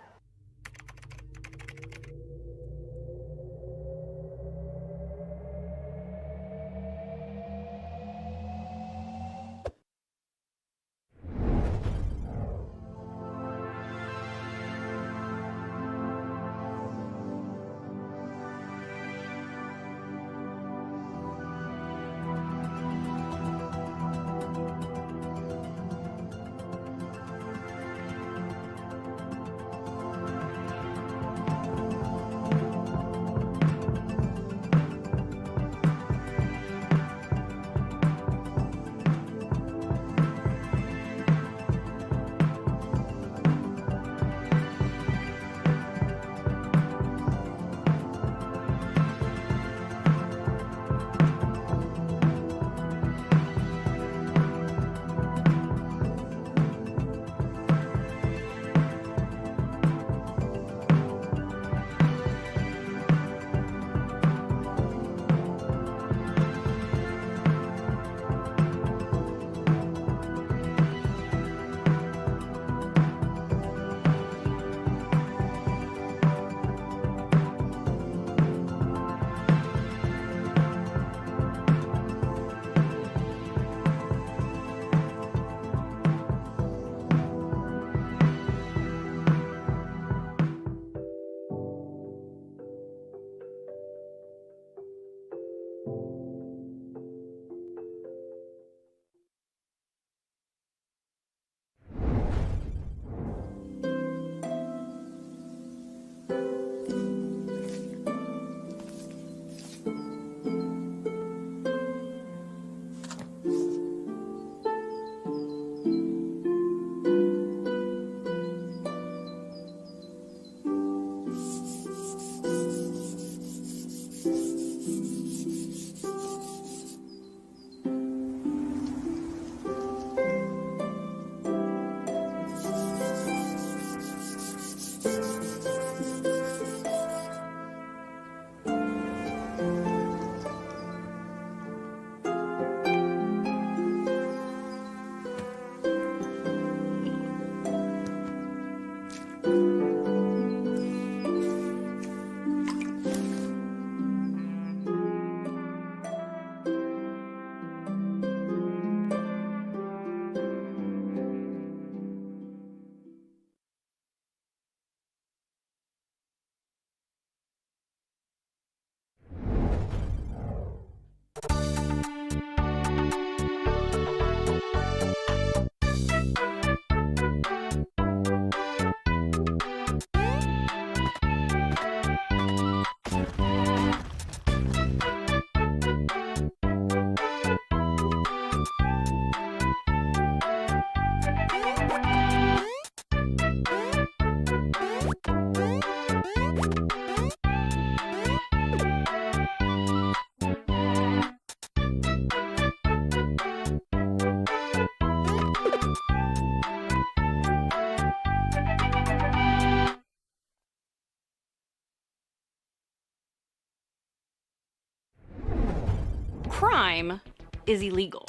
Crime is illegal.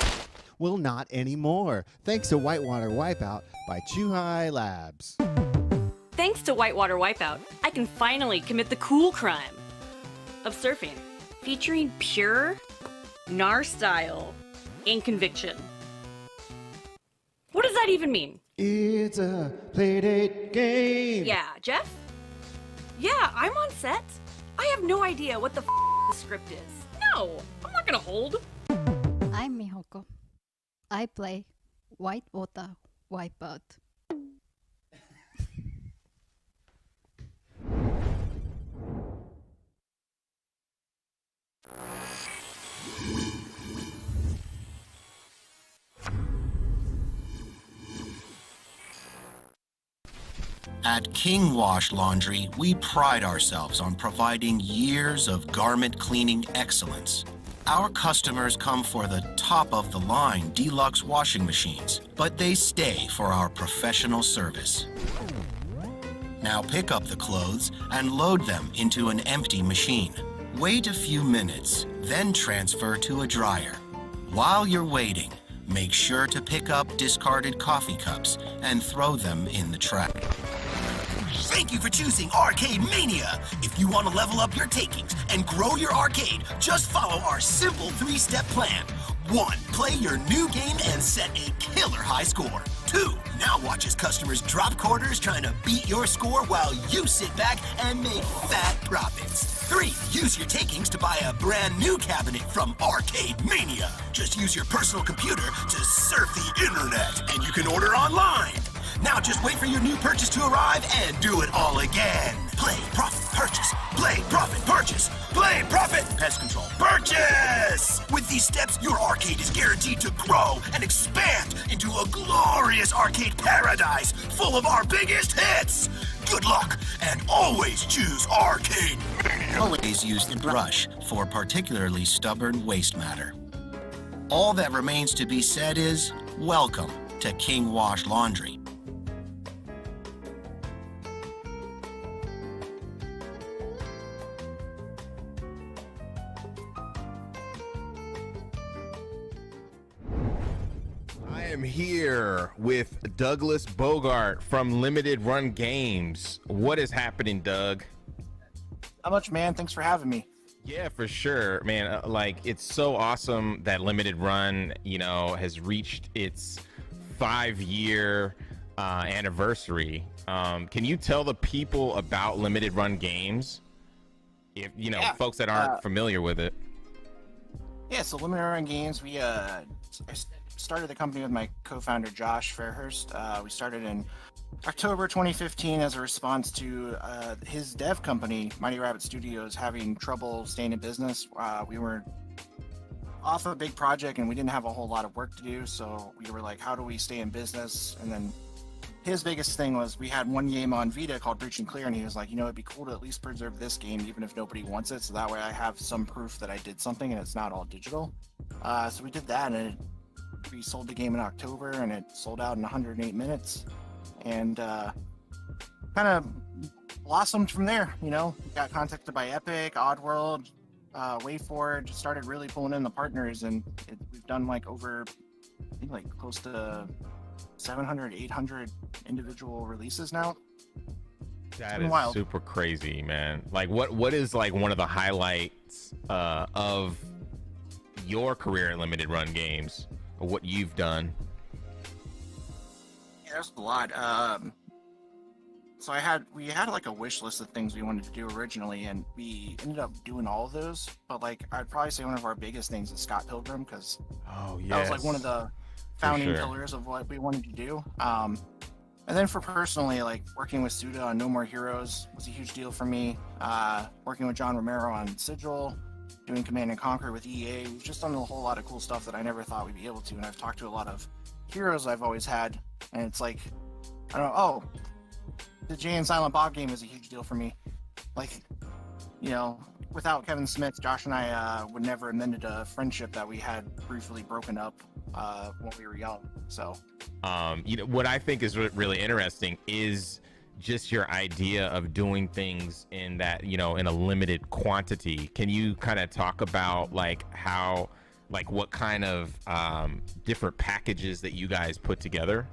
Well, not anymore, thanks to Whitewater Wipeout by Chuhai Labs. Thanks to Whitewater Wipeout, I can finally commit the cool crime of surfing, featuring pure NAR style and conviction. What does that even mean? It's a playdate game. Yeah, Jeff? Yeah, I'm on set. I have no idea what the the script is. No, I'm not gonna hold. I'm Mihoko. I play Whitewater Wipeout. At King Wash Laundry, we pride ourselves on providing years of garment cleaning excellence. Our customers come for the top-of-the-line deluxe washing machines, but they stay for our professional service. Now pick up the clothes and load them into an empty machine. Wait a few minutes, then transfer to a dryer. While you're waiting, make sure to pick up discarded coffee cups and throw them in the trash. Thank you for choosing Arcade Mania. If you want to level up your takings and grow your arcade, just follow our simple 3-step plan. 1. Play your new game and set a killer high score. 2. Now watch as customers drop quarters trying to beat your score while you sit back and make fat profits. 3. Use your takings to buy a brand new cabinet from Arcade Mania. Just use your personal computer to surf the internet, and you can order online. Now just wait for your new purchase to arrive and do it all again. Play, profit, purchase. Play, profit, purchase. Play, profit, pest control, purchase! With these steps, your arcade is guaranteed to grow and expand into a glorious arcade paradise full of our biggest hits. Good luck, and always choose Arcade Mania. Always use the brush for particularly stubborn waste matter. All that remains to be said is, welcome to King Wash Laundry. I am here with Douglas Bogart from Limited Run Games. What is happening, Doug? Not much, man. Thanks for having me. Yeah, for sure, man. Like, it's so awesome that Limited Run, has reached its 5-year anniversary. Can you tell the people about Limited Run Games? If folks that aren't familiar with it. Yeah, so Limited Run Games, we I started the company with my co-founder Josh Fairhurst. We started in October 2015 as a response to his dev company, Mighty Rabbit Studios, having trouble staying in business. We were off a big project and we didn't have a whole lot of work to do, so we were like, how do we stay in business? And then his biggest thing was we had one game on Vita called Breach and Clear, and he was like, you know, it'd be cool to at least preserve this game even if nobody wants it, so that way I have some proof that I did something and it's not all digital. So we did that, and we sold the game in October, and it sold out in 108 minutes. And kind of blossomed from there, you know. Got contacted by Epic, Oddworld, WayForward, started really pulling in the partners, and we've done like over, I think like close to 700, 800 individual releases now. That is super crazy, man. Like, what is like one of the highlights of your career in limited run games, or what you've done? Yeah, there's a lot. So we had like a wish list of things we wanted to do originally, and we ended up doing all of those. But like, I'd probably say one of our biggest things is Scott Pilgrim, because that was like one of the founding pillars of what we wanted to do. And then for personally, like working with Suda on No More Heroes was a huge deal for me. Working with John Romero on Sigil, doing Command and Conquer with EA. We've just done a whole lot of cool stuff that I never thought we'd be able to. And I've talked to a lot of heroes I've always had, and it's like, I don't know, oh, the Jay and Silent Bob game is a huge deal for me. Like, you know, without Kevin Smith, Josh and I would never have amended a friendship that we had briefly broken up when we were young. So, you know, what I think is really interesting is just your idea of doing things in that, you know, in a limited quantity. Can you kind of talk about like how, like what kind of different packages that you guys put together?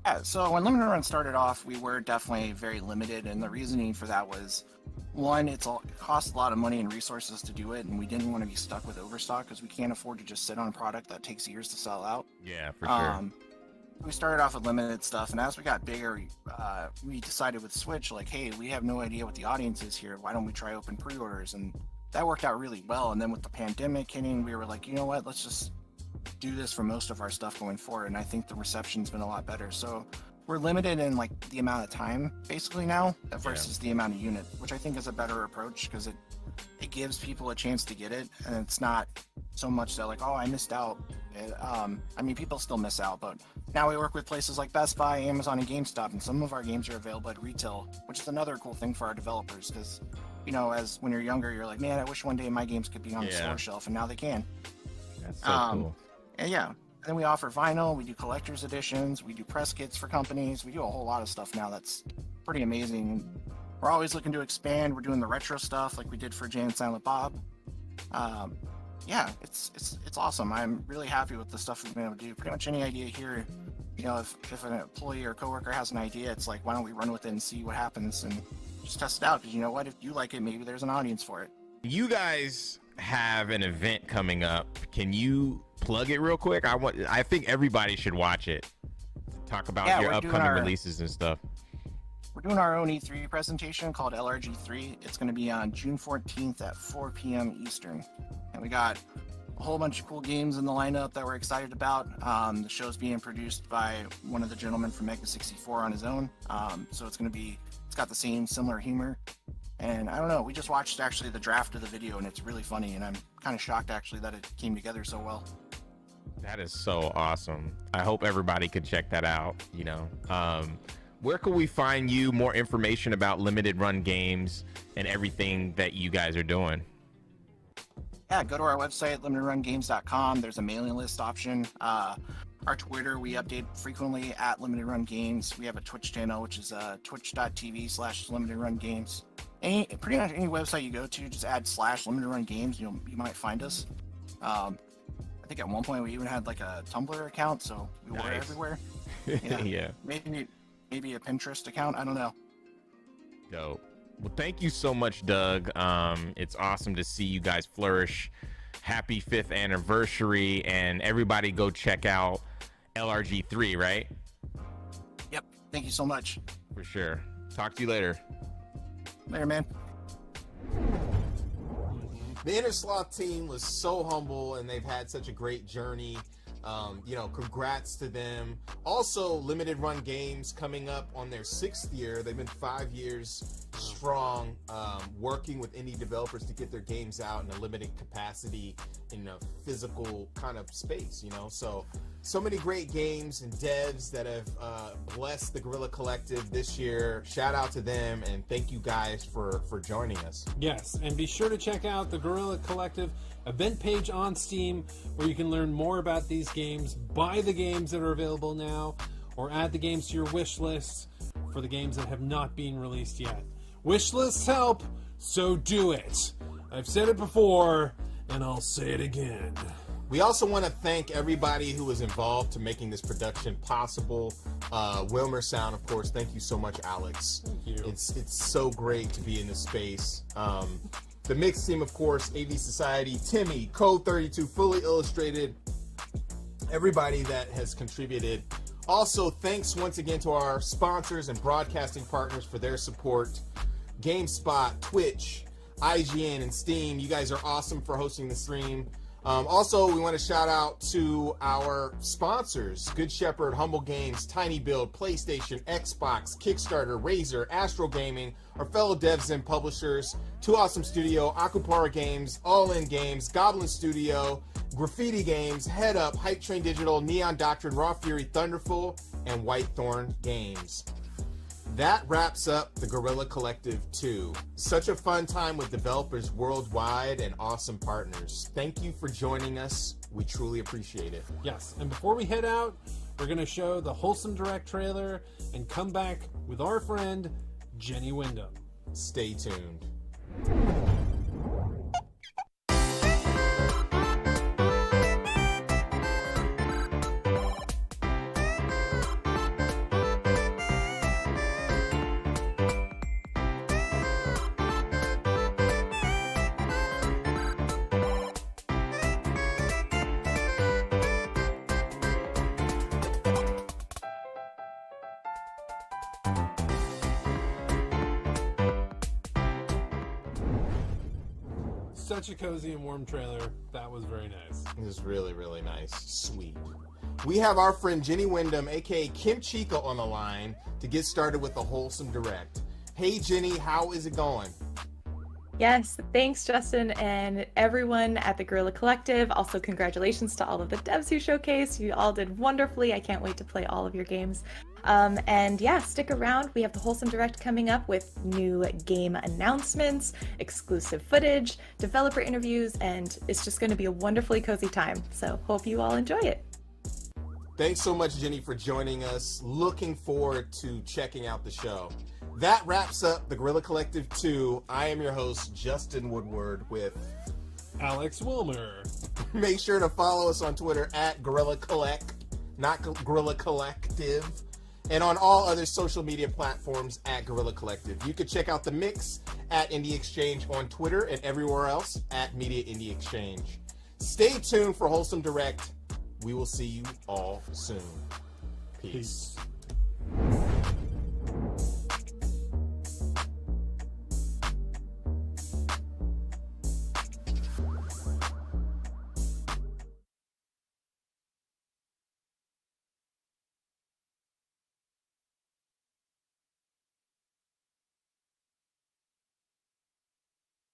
Yeah, so when Limited Run started off, we were definitely very limited, and the reasoning for that was, one, it costs a lot of money and resources to do it, and we didn't want to be stuck with overstock because we can't afford to just sit on a product that takes years to sell out. Yeah, for sure. We started off with limited stuff, and as we got bigger, we decided with Switch, like, hey, we have no idea what the audience is here. Why don't we try open pre-orders? And that worked out really well. And then with the pandemic hitting, we were like, you know what, let's just do this for most of our stuff going forward. And I think the reception's been a lot better. So we're limited in like the amount of time basically now versus the amount of unit, which I think is a better approach because it gives people a chance to get it, and it's not so much that like, oh, I missed out. I mean, people still miss out, but now we work with places like Best Buy, Amazon, and GameStop, and some of our games are available at retail, which is another cool thing for our developers because, you know, as when you're younger, you're like, man, I wish one day my games could be on the store shelf, and now they can. That's so cool. And yeah, then we offer vinyl, we do collector's editions, we do press kits for companies, we do a whole lot of stuff now that's pretty amazing. We're always looking to expand. We're doing the retro stuff like we did for Jay and Silent Bob. Yeah, it's awesome. I'm really happy with the stuff we've been able to do. Pretty much any idea here, you know, if an employee or coworker has an idea, it's like, why don't we run with it and see what happens and just test it out? Because you know what, if you like it, maybe there's an audience for it. You guys have an event coming up. Can you plug it real quick? I think everybody should watch it. Talk about your upcoming releases and stuff. We're doing our own E3 presentation called LRG3. It's going to be on June 14th at 4 p.m. Eastern. And we got a whole bunch of cool games in the lineup that we're excited about. The show's being produced by one of the gentlemen from Mega 64 on his own. So it's got the same similar humor. And I don't know, we just watched actually the draft of the video, and it's really funny, and I'm kind of shocked actually that it came together so well. That is so awesome. I hope everybody could check that out, you know. Where can we find you, more information about limited run games and everything that you guys are doing? Yeah, go to our website, limitedrungames.com. There's a mailing list option. Our Twitter, we update frequently at Limited Run Games. We have a Twitch channel, which is twitch.tv/limitedrungames. Pretty much any website you go to, just add /Limited Run Games. You might find us. I think at one point we even had like a Tumblr account, so we were everywhere. Yeah. Maybe a Pinterest account. I don't know. Dope. Well, thank you so much, Doug. It's awesome to see you guys flourish. Happy 5th anniversary, and everybody go check out LRG3, right? Yep. Thank you so much. For sure. Talk to you later. Later, man. The Inner Sloth team was so humble, and they've had such a great journey. Congrats to them. Also, Limited Run Games coming up on their 6th year. They've been 5 years strong, working with indie developers to get their games out in a limited capacity in a physical kind of space, So many great games and devs that have blessed the Guerrilla Collective this year. Shout out to them, and thank you guys for joining us. Yes, and be sure to check out the Guerrilla Collective event page on Steam, where you can learn more about these games, buy the games that are available now, or add the games to your wish list for the games that have not been released yet. Wish lists help, so do it. I've said it before, and I'll say it again. We also want to thank everybody who was involved to making this production possible. Wilmer Sound, of course. Thank you so much, Alex. Thank you. It's so great to be in this space. The mix team, of course, AV Society, Timmy, Code 32, Fully Illustrated, everybody that has contributed. Also, thanks once again to our sponsors and broadcasting partners for their support. GameSpot, Twitch, IGN, and Steam. You guys are awesome for hosting the stream. Also, we want to shout out to our sponsors, Good Shepherd, Humble Games, Tiny Build, PlayStation, Xbox, Kickstarter, Razer, Astro Gaming, our fellow devs and publishers, Two Awesome Studio, Akupara Games, All In Games, Goblin Studio, Graffiti Games, Head Up, Hype Train Digital, Neon Doctrine, Raw Fury, Thunderful, and Whitethorn Games. That wraps up the Guerrilla Collective 2. Such a fun time with developers worldwide and awesome partners. Thank you for joining us. We truly appreciate it. Yes, and before we head out, we're going to show the Wholesome Direct trailer and come back with our friend, Jenny Wyndham. Stay tuned. Such a cozy and warm trailer. That was very nice. It was really, really nice. Sweet. We have our friend Jenny Wyndham, aka Kim Chica, on the line to get started with the Wholesome Direct. Hey Jenny, how is it going? Yes, thanks Justin and everyone at the Guerrilla Collective. Also, congratulations to all of the devs who showcased. You all did wonderfully. I can't wait to play all of your games. And yeah, stick around. We have the Wholesome Direct coming up with new game announcements, exclusive footage, developer interviews, and it's just going to be a wonderfully cozy time. So hope you all enjoy it. Thanks so much, Jenny, for joining us. Looking forward to checking out the show. That wraps up the Guerrilla Collective 2. I am your host, Justin Woodward, with Alex Wilmer. Make sure to follow us on Twitter at Guerrilla Collect, not Guerrilla Collective, and on all other social media platforms at Guerrilla Collective. You can check out the mix at Indie Exchange on Twitter and everywhere else at Media Indie Exchange. Stay tuned for Wholesome Direct. We will see you all soon. Peace.